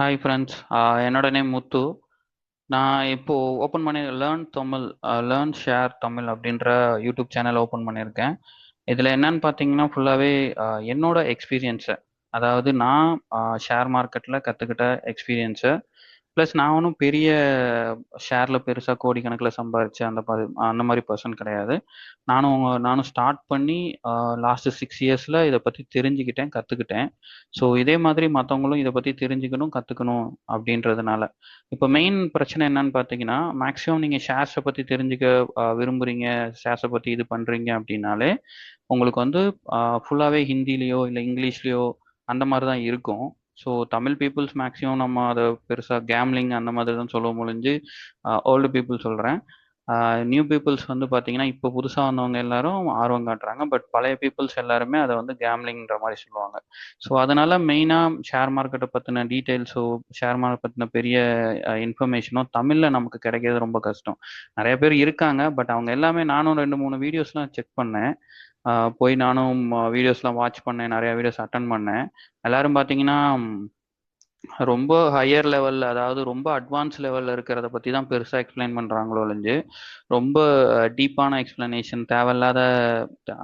Hi friends. என்னோட name முத்து. நான் இப்போ ஓப்பன் பண்ணி learn Tamil, learn share Tamil அப்படின்ற யூடியூப் சேனல் ஓப்பன் பண்ணியிருக்கேன். இதில் என்னன்னு பார்த்தீங்கன்னா ஃபுல்லாகவே என்னோட எக்ஸ்பீரியன்ஸை, அதாவது நான் ஷேர் மார்க்கெட்டில் கற்றுக்கிட்ட எக்ஸ்பீரியன்ஸை, ப்ளஸ் நான் ஒன்றும் பெரிய ஷேரில் பெருசாக கோடிக்கணக்கில் சம்பாரிச்சு அந்த மாதிரி பர்சன் கிடையாது. நானும் ஸ்டார்ட் பண்ணி லாஸ்ட் 6 இயர்ஸில் இதை பற்றி தெரிஞ்சுக்கிட்டேன், கற்றுக்கிட்டேன். ஸோ இதே மாதிரி மற்றவங்களும் இதை பற்றி தெரிஞ்சுக்கணும், கற்றுக்கணும் அப்படின்றதுனால. இப்போ மெயின் பிரச்சனை என்னன்னு பார்த்தீங்கன்னா, மேக்ஸிமம் நீங்கள் ஷேர்ஸை பற்றி தெரிஞ்சுக்க விரும்புகிறீங்க, ஷேர்ஸை பற்றி இது பண்ணுறீங்க அப்படின்னாலே உங்களுக்கு வந்து ஃபுல்லாகவே ஹிந்திலேயோ இல்லை இங்கிலீஷ்லேயோ அந்த மாதிரி தான் இருக்கும். ஸோ தமிழ் பீப்புள்ஸ் மேக்ஸிமம் நம்ம அதை பெருசாக கேம்லிங் அந்த மாதிரி தான் சொல்ல முடிஞ்சு. ஓல்டு பீப்புள் சொல்கிறேன். நியூ பீப்புள்ஸ் வந்து பார்த்தீங்கன்னா இப்போ புதுசாக வந்தவங்க எல்லாரும் ஆர்வம் காட்டுறாங்க. பட் பழைய பீப்புள்ஸ் எல்லாருமே அதை வந்து கேம்லிங்கிற மாதிரி சொல்லுவாங்க. ஸோ அதனால மெயினாக ஷேர் மார்க்கெட்டை பற்றின டீட்டெயில்ஸோ, ஷேர் மார்க்கெட் பற்றின பெரிய இன்ஃபர்மேஷனோ தமிழில் நமக்கு கிடைக்கிறது ரொம்ப கஷ்டம். நிறைய பேர் இருக்காங்க, பட் அவங்க எல்லாமே நானும் 2 3 வீடியோஸ்லாம் செக் பண்ணேன். போய் நானும் வீடியோஸ்லாம் வாட்ச் பண்ணேன், நிறைய வீடியோஸ் அட்டன் பண்ணேன். எல்லாரும் பார்த்தீங்கன்னா ரொம்ப ஹையர் லெவல்ல, அதாவது ரொம்ப அட்வான்ஸ் லெவல்ல இருக்கிறத பத்தி தான் பெருசா எக்ஸ்பிளைன் பண்றாங்களோ ஒழிஞ்சு, ரொம்ப டீப்பான எக்ஸ்பிளனேஷன் தேவையில்லாத,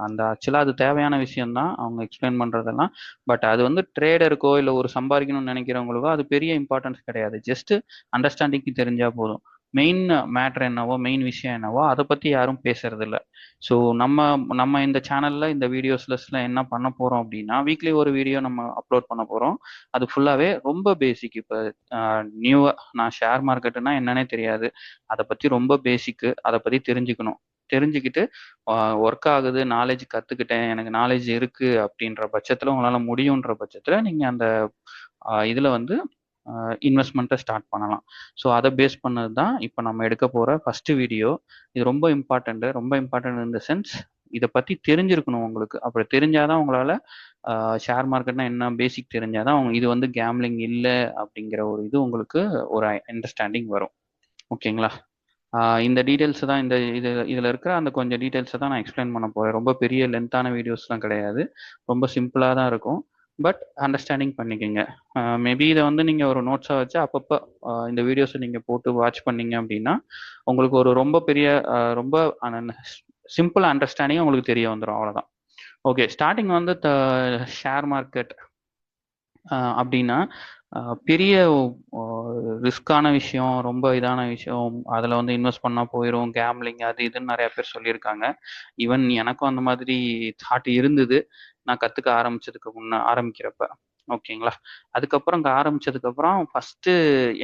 அந்த ஆக்சுவலா அது தேவையான விஷயம் தான் அவங்க எக்ஸ்பிளைன் பண்றதெல்லாம். பட் அது வந்து ட்ரேடருக்கோ இல்லை ஒரு சம்பாதிக்கணும்னு நினைக்கிறவங்களுக்கோ அது பெரிய இம்பார்ட்டன்ஸ் கிடையாது. ஜஸ்ட் அண்டர்ஸ்டாண்டிங்க்கு தெரிஞ்சா போதும். மெயின் மேட்ரு என்னவோ, மெயின் விஷயம் என்னவோ அதை பத்தி யாரும் பேசுறது இல்ல. ஸோ நம்ம நம்ம இந்த சேனல்ல இந்த வீடியோஸ்ல என்ன பண்ண போறோம் அப்படின்னா, வீக்லி ஒரு வீடியோ நம்ம அப்லோட் பண்ண போறோம். அது ஃபுல்லாவே ரொம்ப பேசிக். இப்போ நியூவா நான் ஷேர் மார்க்கெட்டுனா என்னன்னே தெரியாது, அதை பத்தி ரொம்ப பேசிக்கு, அதை பத்தி தெரிஞ்சுக்கணும். தெரிஞ்சுக்கிட்டு ஒர்க் ஆகுது, நாலேஜ் கத்துக்கிட்டேன், எனக்கு நாலேஜ் இருக்கு அப்படின்ற பட்சத்துல, உங்களால முடியுன்ற பட்சத்துல நீங்க அந்த இதுல வந்து இன்வெஸ்ட்மெண்ட்டை ஸ்டார்ட் பண்ணலாம். ஸோ அதை பேஸ் பண்ணது தான் இப்போ நம்ம எடுக்க போகிற ஃபஸ்ட்டு வீடியோ. இது ரொம்ப இம்பார்ட்டண்ட்டு, ரொம்ப இம்பார்ட்டன்ட் இன் த சென்ஸ் இதை பற்றி தெரிஞ்சிருக்கணும் உங்களுக்கு. அப்படி தெரிஞ்சாதான் உங்களால் ஷேர் மார்க்கெட்னா என்ன பேசிக் தெரிஞ்சாதான் இது வந்து கேம்லிங் இல்லை அப்படிங்கிற ஒரு இது உங்களுக்கு ஒரு அண்டர்ஸ்டாண்டிங் வரும். ஓகேங்களா? இந்த டீட்டெயில்ஸ் தான், இதில் இருக்கிற அந்த கொஞ்சம் டீட்டெயில்ஸை தான் நான் எக்ஸ்பிளைன் பண்ண போகிறேன். ரொம்ப பெரிய லென்த்தான வீடியோஸ்லாம் கிடையாது, ரொம்ப சிம்பிளாக தான் இருக்கும். பட் அண்டர்ஸ்டாண்டிங் பண்ணிக்கோங்க. மேபி இதை வந்து நீங்கள் ஒரு நோட்ஸாக வச்சு அப்பப்போ இந்த வீடியோஸை நீங்கள் போட்டு வாட்ச் பண்ணீங்க அப்படின்னா உங்களுக்கு ஒரு ரொம்ப பெரிய ரொம்ப சிம்பிள் அண்டர்ஸ்டாண்டிங் உங்களுக்கு தெரிய வந்துடும். அவ்வளோதான். ஓகே, ஸ்டார்டிங் வந்து ஷேர் மார்க்கெட் அப்படின்னா பெரிய ரிஸ்கான விஷயம், ரொம்ப இதான விஷயம், அதில் வந்து இன்வெஸ்ட் பண்ணால் போயிடும், கேம்லிங் அது இதுன்னு நிறைய பேர் சொல்லியிருக்காங்க. ஈவன் எனக்கும் அந்த மாதிரி தாட் இருந்தது நான் கற்றுக்க ஆரம்பிக்கிறப்ப. ஓகேங்களா? அதுக்கப்புறம் இங்கே ஆரம்பிச்சதுக்கப்புறம் ஃபஸ்ட்டு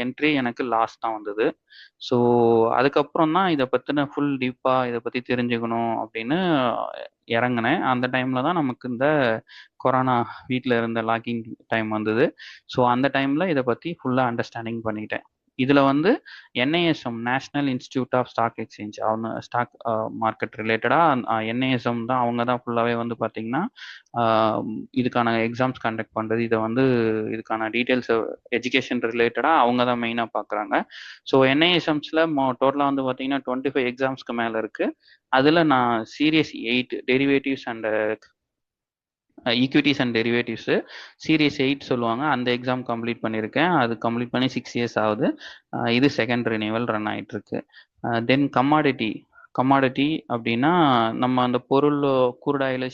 என்ட்ரி எனக்கு லாஸ் தான் வந்தது. ஸோ அதுக்கப்புறம் தான் இதை பற்றின ஃபுல் டீப்பாக இதை பற்றி தெரிஞ்சுக்கணும் அப்படின்னு இறங்கினேன். அந்த டைமில் தான் நமக்கு இந்த கொரோனா, வீட்டில் இருந்த லாக்கிங் டைம் வந்தது. ஸோ அந்த டைமில் இதை பற்றி ஃபுல்லாக அண்டர்ஸ்டாண்டிங் பண்ணிட்டேன். இதில் வந்து NISM, national institute of stock exchange, அவங்க ஸ்டாக் மார்க்கெட் ரிலேட்டடாக என்ஐஎஸ்எம் தான், அவங்க தான் ஃபுல்லாகவே வந்து பார்த்தீங்கன்னா இதுக்கான எக்ஸாம்ஸ் கண்டக்ட் பண்ணுறது. இதை வந்து இதுக்கான டீட்டெயில்ஸ் எஜுகேஷன் ரிலேட்டடாக அவங்க தான் மெயினாக பார்க்குறாங்க. ஸோ என்ஐஎஸ்எம்ஸில் டோட்டலாக வந்து பார்த்தீங்கன்னா 25 எக்ஸாம்ஸ்க்கு மேலே இருக்குது. அதில் நான் series 8 derivatives and equities and derivatives series 8 சொல்லுவாங்க, அந்த எக்ஸாம் கம்ப்ளீட் பண்ணியிருக்கேன். அது கம்ப்ளீட் பண்ணி 6 இயர்ஸ் ஆகுது. இது செகண்ட் ரினிவல் ரன் ஆகிட்டுருக்கு. தென் கமாடிட்டி அப்படின்னா நம்ம அந்த பொருள் கூர்டாயில்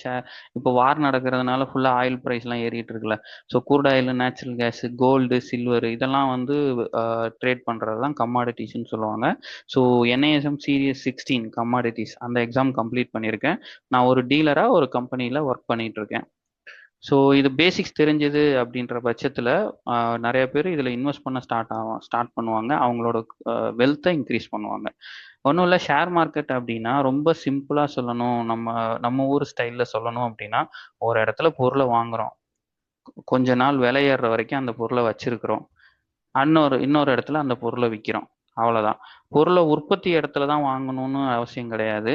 இப்போ வார் நடக்கிறதுனால ஃபுல்லாக ஆயில் ப்ரைஸ்லாம் ஏறிட்டு இருக்குல்ல. So crude oil, natural gas, gold, silver இதெல்லாம் வந்து ட்ரேட் பண்ணுறது தான் கமாடிட்டிஸ்ன்னு சொல்லுவாங்க. ஸோ என்ஐஎஸ்எம் சீரியஸ் 16 கமாடிட்டிஸ் அந்த எக்ஸாம் கம்ப்ளீட் பண்ணியிருக்கேன். நான் ஒரு டீலராக ஒரு கம்பெனியில் ஒர்க் பண்ணிட்டு இருக்கேன். ஸோ இது பேசிக்ஸ் தெரிஞ்சது அப்படின்ற பட்சத்தில் நிறைய பேர் இதில் இன்வெஸ்ட் பண்ண ஸ்டார்ட் பண்ணுவாங்க, அவங்களோட வெல்த்தை இன்க்ரீஸ் பண்ணுவாங்க. ஒன்றும் இல்லை, ஷேர் மார்க்கெட் அப்படின்னா ரொம்ப சிம்பிளாக சொல்லணும், நம்ம ஊர் ஸ்டைலில் சொல்லணும் அப்படின்னா, ஒரு இடத்துல பொருளை வாங்குகிறோம், கொஞ்ச நாள் விலையேற வரைக்கும் அந்த பொருளை வச்சிருக்கிறோம், இன்னொரு இடத்துல அந்த பொருளை விற்கிறோம். அவ்வளோதான். பொருளை உற்பத்தி இடத்துல தான் வாங்கணும்னு அவசியம் கிடையாது.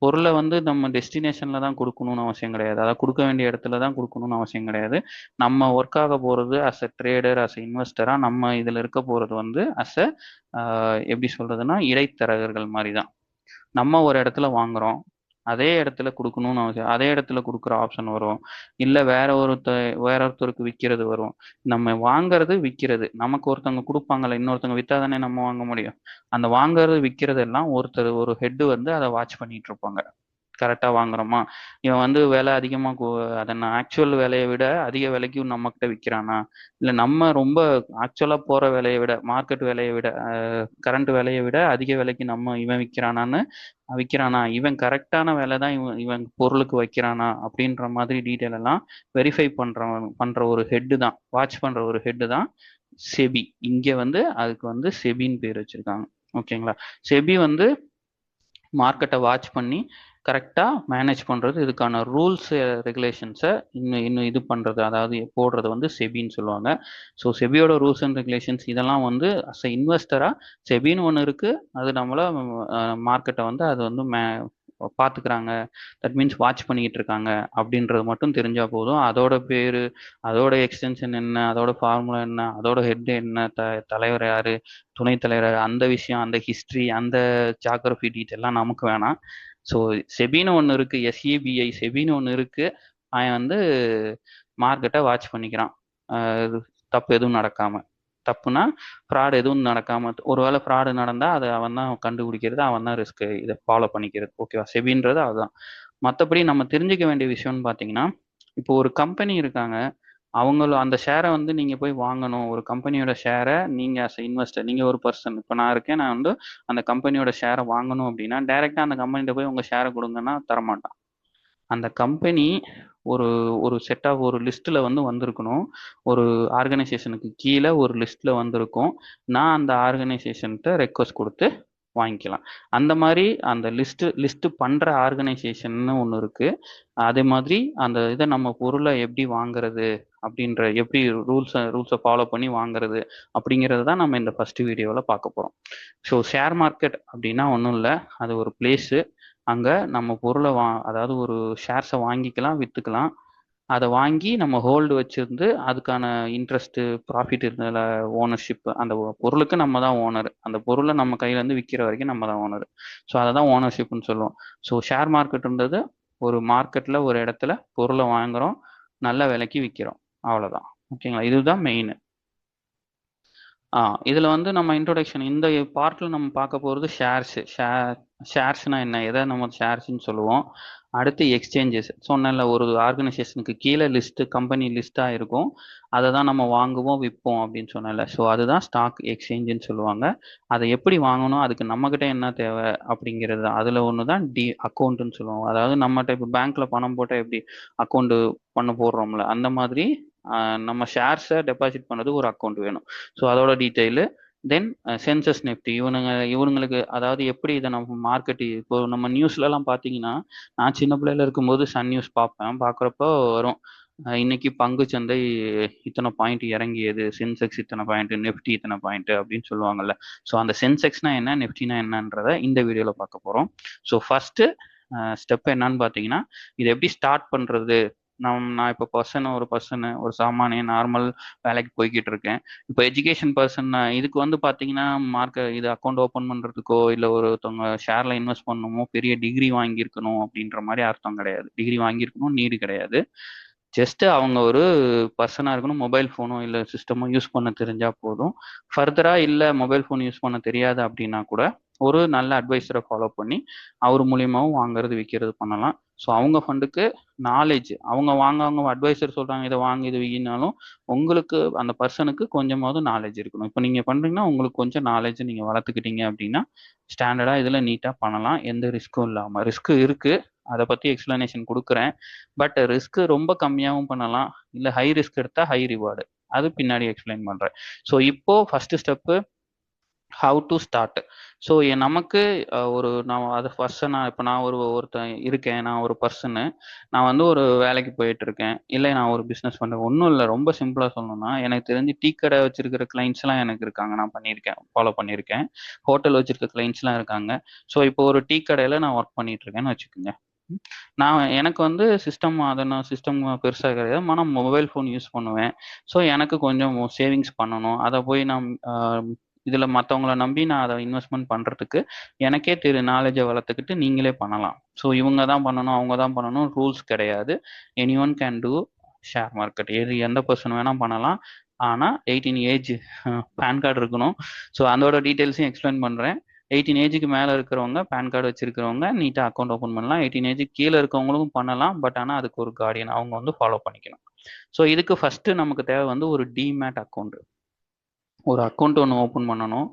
பொருளை வந்து நம்ம டெஸ்டினேஷனில் தான் கொடுக்கணும்னு அவசியம் கிடையாது, அதாவது கொடுக்க வேண்டிய இடத்துல தான் கொடுக்கணும்னு அவசியம் கிடையாது. நம்ம ஒர்க் ஆக போகிறது as a trader, as a இன்வெஸ்டராக நம்ம இதில் இருக்க போகிறது வந்து அஸ் அ எப்படி சொல்கிறதுனா இடைத்தரகர்கள் மாதிரி தான். நம்ம ஒரு இடத்துல வாங்குகிறோம், அதே இடத்துல குடுக்கணும்னு அவசியம் அதே இடத்துல குடுக்குற ஆப்ஷன் வரும். இல்ல வேற ஒருத்தருக்கு விக்கிறது வரும். நம்ம வாங்குறது, விக்கிறது. நமக்கு ஒருத்தவங்க குடுப்பாங்கல்ல, இன்னொருத்தவங்க வித்தா தானே நம்ம வாங்க முடியும். அந்த வாங்குறது, விக்கிறது எல்லாம் ஒரு ஹெட் வந்து அத வாட்ச் பண்ணிட்டு இருப்பாங்க. கரெக்ட்டா வாங்குறோமா? இவன் வந்து விலை அதிகமா அத ஆக்சுவல் விலைய விட அதிக விலைக்கு நம்மகிட்ட விக்கிறானா? இல்ல நம்ம ரொம்ப ஆக்சுவலா போற விலைய விட, மார்க்கெட் விலைய விட, கரண்ட் விலைய விட அதிக விலைக்கு இவன் விக்கிறானா? இவன் கரெக்ட்டான விலை தான் இவன் இவன் பொருளுக்கு வைக்கிறானா? அப்படின்ற மாதிரி டீட்டெயில் எல்லாம் வெரிஃபை பண்ற ஒரு ஹெட் தான். வாட்ச் பண்ற ஒரு ஹெட் தான் செபி. இங்க வந்து அதுக்கு வந்து செபின்னு பேர் வச்சிருக்காங்க. ஓகேங்களா? செபி வந்து மார்க்கெட்டை வாட்ச் பண்ணி கரெக்டாக மேனேஜ் பண்ணுறது, இதுக்கான ரூல்ஸ் ரெகுலேஷன்ஸை இன்னும் இது பண்ணுறது, அதாவது போடுறது வந்து செபின்னு சொல்லுவாங்க. ஸோ செபியோட ரூல்ஸ் அண்ட் ரெகுலேஷன்ஸ் இதெல்லாம் வந்து அஸ் அ இன்வெஸ்டராக செபின்னு ஒன்று இருக்குது. அது நம்மள மார்க்கெட்டை வந்து அது வந்து பார்த்துக்கிறாங்க. தட் மீன்ஸ் வாட்ச் பண்ணிக்கிட்டு இருக்காங்க அப்படின்றது மட்டும் தெரிஞ்சா போதும். அதோட பேரு, அதோட எக்ஸ்டென்ஷன் என்ன, அதோட ஃபார்முலா என்ன, அதோட ஹெட் என்ன, தலைவர் யாரு, துணைத் தலைவர், அந்த விஷயம், அந்த ஹிஸ்ட்ரி, அந்த ஜியாகிரபி டீட்டெயிலாம் நமக்கு வேணாம். ஸோ செபின்னு ஒன்று இருக்கு, எஸ்இபிஐ செபின்னு ஒன்று இருக்கு. அவன் வந்து மார்க்கெட்டை வாட்ச் பண்ணிக்கிறான். தப்பு எதுவும் நடக்காம. தப்புனா ஃப்ராட் எதுவும் நடக்காம, ஒருவேளை ஃப்ராடு நடந்தா அதை அவன் தான் கண்டுபிடிக்கிறது, அவன் தான் ரிஸ்க் இதை ஃபாலோ பண்ணிக்கிறது. ஓகேவா? செபின்றது அதுதான். மற்றபடி நம்ம தெரிஞ்சுக்க வேண்டிய விஷயம்னு பார்த்தீங்கன்னா, இப்போ ஒரு கம்பெனி இருக்காங்க. அந்த ஷேரை வந்து நீங்க போய் வாங்கணும். ஒரு கம்பெனியோட ஷேரை நீங்க அஸ் இன்வெஸ்டர், நீங்க ஒரு பர்சன், இப்போ நான் இருக்கேன், நான் வந்து அந்த கம்பெனியோட ஷேரை வாங்கணும் அப்படின்னா டைரக்டா அந்த கம்பெனிட்ட போய் உங்க ஷேரை கொடுங்கன்னா தரமாட்டான். அந்த கம்பெனி ஒரு ஒரு செட் ஆஃப் ஒரு லிஸ்ட்ல வந்து வந்திருக்கணும். ஒரு ஆர்கனைசேஷனுக்கு கீழே ஒரு லிஸ்ட்ல வந்திருக்கும். நான் அந்த ஆர்கனைசேஷன்கிட்ட ரெக்வஸ்ட் கொடுத்து வாங்கிக்கலாம். அந்த மாதிரி அந்த லிஸ்ட் பண்ற ஆர்கனைசேஷன்னு ஒன்று இருக்கு. அதே மாதிரி அந்த இதை நம்ம பொருளை எப்படி வாங்குறது அப்படின்ற, எப்படி ரூல்ஸை ஃபாலோ பண்ணி வாங்குறது அப்படிங்கிறது தான் நம்ம இந்த ஃபர்ஸ்ட் வீடியோவில் பார்க்க போகிறோம். ஸோ ஷேர் மார்க்கெட் அப்படின்னா ஒன்றும் இல்லை, அது ஒரு பிளேஸு. அங்கே நம்ம பொருளை அதாவது ஒரு ஷேர்ஸை வாங்கிக்கலாம், விற்றுக்கலாம். அதை வாங்கி நம்ம ஹோல்டு வச்சிருந்து அதுக்கான இன்ட்ரெஸ்ட்டு, ப்ராஃபிட் இருந்ததில் ஓனர்ஷிப், அந்த பொருளுக்கு நம்ம தான் ஓனர். அந்த பொருளை நம்ம கையிலேருந்து விற்கிற வரைக்கும் நம்ம தான் ஓனர். ஸோ அதை தான் ஓனர்ஷிப்னு சொல்லுவோம். ஸோ ஷேர் மார்க்கெட்டுன்றது ஒரு மார்க்கெட்டில் ஒரு இடத்துல பொருளை வாங்குகிறோம், நல்ல விலைக்கு விற்கிறோம், அவ்வளோதான். ஓகேங்களா? இதுதான் மெயின். இதுல வந்து நம்ம இன்ட்ரோடக்ஷன் இந்த பார்ட்ல நம்ம பார்க்க போறது ஷேர்ஸ்னா என்ன, எதை நம்ம ஷேர்ஸ்ன்னு சொல்லுவோம். அடுத்து எக்ஸ்சேஞ்சஸ் சொன்னேன்ல, ஒரு ஆர்கனைசேஷனுக்கு கீழே கம்பெனி லிஸ்டா இருக்கும். அதை தான் நம்ம வாங்குவோம், விற்போம் அப்படின்னு சொன்னேன்ல. ஸோ அதுதான் ஸ்டாக் எக்ஸ்சேஞ்சுன்னு சொல்லுவாங்க. அதை எப்படி வாங்கணும், அதுக்கு நம்மகிட்ட என்ன தேவை அப்படிங்கிறது, அதுல ஒன்று தான் அக்கௌண்ட்டுன்னு சொல்லுவோம். அதாவது நம்மகிட்ட இப்போ பேங்க்ல பணம் போட்டால் எப்படி அக்கௌண்ட் போடுறோம்ல, அந்த மாதிரி நம்ம ஷேர்ஸை டெபாசிட் பண்ணது ஒரு அக்கௌண்ட் வேணும். ஸோ அதோட டீட்டெயிலு. தென் சென்சஸ் நிஃப்டி, இவனுங்களுக்கு அதாவது எப்படி இதை நம்ம மார்க்கெட், இப்போ நம்ம நியூஸ்லலாம் பார்த்தீங்கன்னா, நான் சின்ன பிள்ளையில இருக்கும்போது சன் நியூஸ் பார்க்குறப்போ வரும். இன்னைக்கு பங்கு சந்தை இத்தனை பாயிண்ட் இறங்கியது, சென்செக்ஸ் இத்தனை பாயிண்ட், நிஃப்டி இத்தனை பாயிண்ட் அப்படின்னு சொல்லுவாங்கல்ல. ஸோ அந்த சென்செக்ஸ்னா என்ன, நிஃப்டினா என்னன்றத இந்த வீடியோவில் பார்க்க போகிறோம். ஸோ ஃபர்ஸ்ட் ஸ்டெப் என்னன்னு பார்த்தீங்கன்னா, இதை எப்படி ஸ்டார்ட் பண்ணுறது. நான் இப்போ ஒரு சாமானிய நார்மல் வேலைக்கு போய்கிட்டு இருக்கேன். இப்போ எஜுகேஷன் பர்சன் இதுக்கு வந்து பார்த்தீங்கன்னா, இது அக்கௌண்ட் ஓப்பன் பண்ணுறதுக்கோ இல்லை ஒருத்தவங்க ஷேரில் இன்வெஸ்ட் பண்ணணுமோ பெரிய டிகிரி வாங்கியிருக்கணும் அப்படின்ற மாதிரி அர்த்தம் கிடையாது. டிகிரி வாங்கியிருக்கணும் நீடு கிடையாது. ஜஸ்ட் அவங்க ஒரு பர்சனாக இருக்கணும், மொபைல் ஃபோனோ இல்லை சிஸ்டமோ யூஸ் பண்ண தெரிஞ்சா போதும். ஃபர்தராக இல்லை மொபைல் ஃபோன் யூஸ் பண்ண தெரியாது அப்படின்னா கூட ஒரு நல்ல அட்வைஸரை ஃபாலோ பண்ணி அவர் மூலியமாகவும் வாங்குறது, விற்கிறது பண்ணலாம். ஸோ அவங்க ஃபண்டுக்கு நாலேஜ், அவங்க அட்வைசர் சொல்கிறாங்க இதை வாங்க இது வினாலும் உங்களுக்கு அந்த பர்சனுக்கு கொஞ்சமாவது நாலேஜ் இருக்கணும். இப்போ நீங்கள் பண்ணுறீங்கன்னா உங்களுக்கு கொஞ்சம் நாலேஜ் நீங்கள் வளர்த்துக்கிட்டீங்க அப்படின்னா ஸ்டாண்டர்டாக இதில் நீட்டாக பண்ணலாம், எந்த ரிஸ்க்கும் இல்லாமல். ரிஸ்க் இருக்குது, அதை பற்றி எக்ஸ்பிளனேஷன் கொடுக்குறேன். பட் ரிஸ்க் ரொம்ப கம்மியாகவும் பண்ணலாம், இல்லை ஹை ரிஸ்க் எடுத்தால் ஹை ரிவார்டு, அது பின்னாடி எக்ஸ்பிளைன் பண்ணுறேன். ஸோ இப்போ first step how to start. So நமக்கு அது ஃபர்ஸ்ட் நான் ஒருத்தன் இருக்கேன், நான் ஒரு பர்சனு, நான் வந்து ஒரு வேலைக்கு போயிட்டு இருக்கேன், இல்லை நான் ஒரு பிஸ்னஸ் பண்ணுறேன். ஒன்றும் இல்லை, ரொம்ப சிம்பிளாக சொல்லணும்னா எனக்கு தெரிஞ்சு டீ கடை வச்சிருக்கிற கிளைண்ட்ஸ்லாம் எனக்கு இருக்காங்க, நான் ஃபாலோ பண்ணியிருக்கேன். ஹோட்டல் வச்சிருக்க கிளைண்ட்ஸ்லாம் இருக்காங்க. ஸோ இப்போ ஒரு டீ கடையில் நான் ஒர்க் பண்ணிட்டு இருக்கேன்னு வச்சுக்கோங்க. எனக்கு வந்து சிஸ்டம் பெருசாக கிடையாது, ஆனால் மொபைல் ஃபோன் யூஸ் பண்ணுவேன். ஸோ எனக்கு கொஞ்சம் சேவிங்ஸ் பண்ணணும், அதை போய் நான் இதில் மற்றவங்கள நம்பி நான் அதை இன்வெஸ்ட்மெண்ட் பண்ணுறதுக்கு எனக்கே நாலேஜை வளர்த்துக்கிட்டு நீங்களே பண்ணலாம். ஸோ இவங்க தான் பண்ணணும், அவங்க தான் பண்ணணும் ரூல்ஸ் கிடையாது. Any one can do share market. எந்த பர்சன் வேணால் பண்ணலாம். ஆனால் 18 ஏஜ் பேன் கார்டு இருக்கணும். ஸோ அதோட டீட்டெயில்ஸையும் எக்ஸ்பிளைன் பண்ணுறேன். 18 ஏஜுக்கு மேலே இருக்கிறவங்க, பேன் கார்டு வச்சிருக்கிறவங்க நீட்டாக அக்கௌண்ட் ஓப்பன் பண்ணலாம். 18 ஏஜுக்கு கீழே இருக்கவங்களுக்கும் பண்ணலாம். பட் ஆனால் அதுக்கு ஒரு கார்டியன் அவங்க வந்து ஃபாலோ பண்ணிக்கணும். ஸோ இதுக்கு ஃபஸ்ட்டு நமக்கு தேவை வந்து ஒரு டிமேட் அக்கௌண்ட். ஒரு அக்கௌண்ட் ஒன்று ஓப்பன் பண்ணணும்.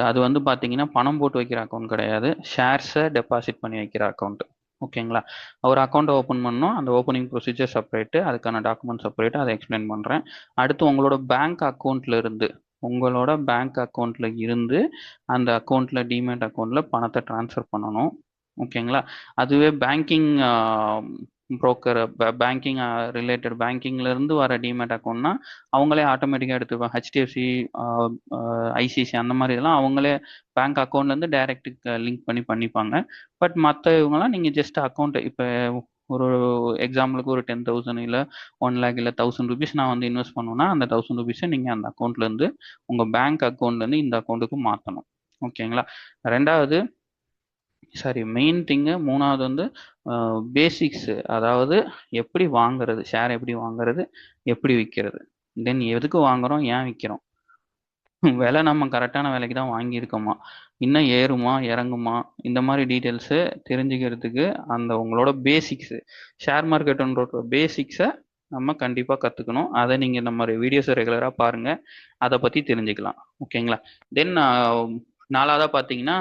அது வந்து பார்த்தீங்கன்னா பணம் போட்டு வைக்கிற அக்கௌண்ட் கிடையாது. ஷேர்ஸை டெபாசிட் பண்ணி வைக்கிற அக்கௌண்ட். ஓகேங்களா? ஒரு அக்கௌண்ட்டை ஓப்பன் பண்ணணும். அந்த ஓப்பனிங் ப்ரொசீஜர் செப்பரேட்டு, அதுக்கான டாக்குமெண்ட் செப்பரேட்டு, அதை எக்ஸ்பிளைன் பண்ணுறேன். அடுத்து உங்களோட பேங்க் அக்கௌண்ட்டில் இருந்து அந்த அக்கௌண்ட்டில் டிமேட் அக்கௌண்ட்டில் பணத்தை ட்ரான்ஸ்ஃபர் பண்ணணும். ஓகேங்களா? அதுவே பேங்கிங் புரோக்கர், பேங்கிங் ரிலேட்டட் பேங்கிங்லேருந்து வர டிமேட் அக்கௌண்ட்னா அவங்களே ஆட்டோமேட்டிக்காக எடுத்துப்பாங்க. ஹெச்டிஎஃப்சி, ஐசிஐசி அந்த மாதிரி இதெல்லாம் அவங்களே பேங்க் அக்கௌண்ட்லேருந்து டைரக்ட் லிங்க் பண்ணிப்பாங்க. பட் மற்ற இவங்கலாம் நீங்கள் ஜஸ்ட் அக்கௌண்ட் இப்போ ஒரு எக்ஸாம்பிளுக்கு ஒரு 10,000 இல்லை 1 lakh இல்லை 1000 rupees நான் வந்து இன்வெஸ்ட் பண்ணுவேன்னா அந்த 1000 rupees நீங்கள் அந்த அக்கௌண்ட்லேருந்து உங்கள் பேங்க் அக்கௌண்ட்லேருந்து இந்த அக்கௌண்ட்டுக்கு மாற்றணும். ஓகேங்களா? ரெண்டாவது மெயின் திங்கு மூணாவது வந்து பேசிக்ஸு, அதாவது எப்படி வாங்குறது, ஷேர் எப்படி வாங்குறது, எப்படி விற்கிறது, தென் எதுக்கு வாங்குறோம், ஏன் விற்கிறோம், விலை நம்ம கரெக்டான விலைக்கு தான் வாங்கியிருக்கோமா, இன்னும் ஏறுமா இறங்குமா, இந்த மாதிரி டீட்டெயில்ஸு தெரிஞ்சுக்கிறதுக்கு அந்த உங்களோட பேசிக்ஸு, ஷேர் மார்க்கெட்டுன்ற பேசிக்ஸை நம்ம கண்டிப்பாக கற்றுக்கணும். அதை நீங்கள் நம்ம வீடியோஸை ரெகுலராக பாருங்கள், அதை பற்றி தெரிஞ்சுக்கலாம். ஓகேங்களா? தென் நாலாவதாக பார்த்தீங்கன்னா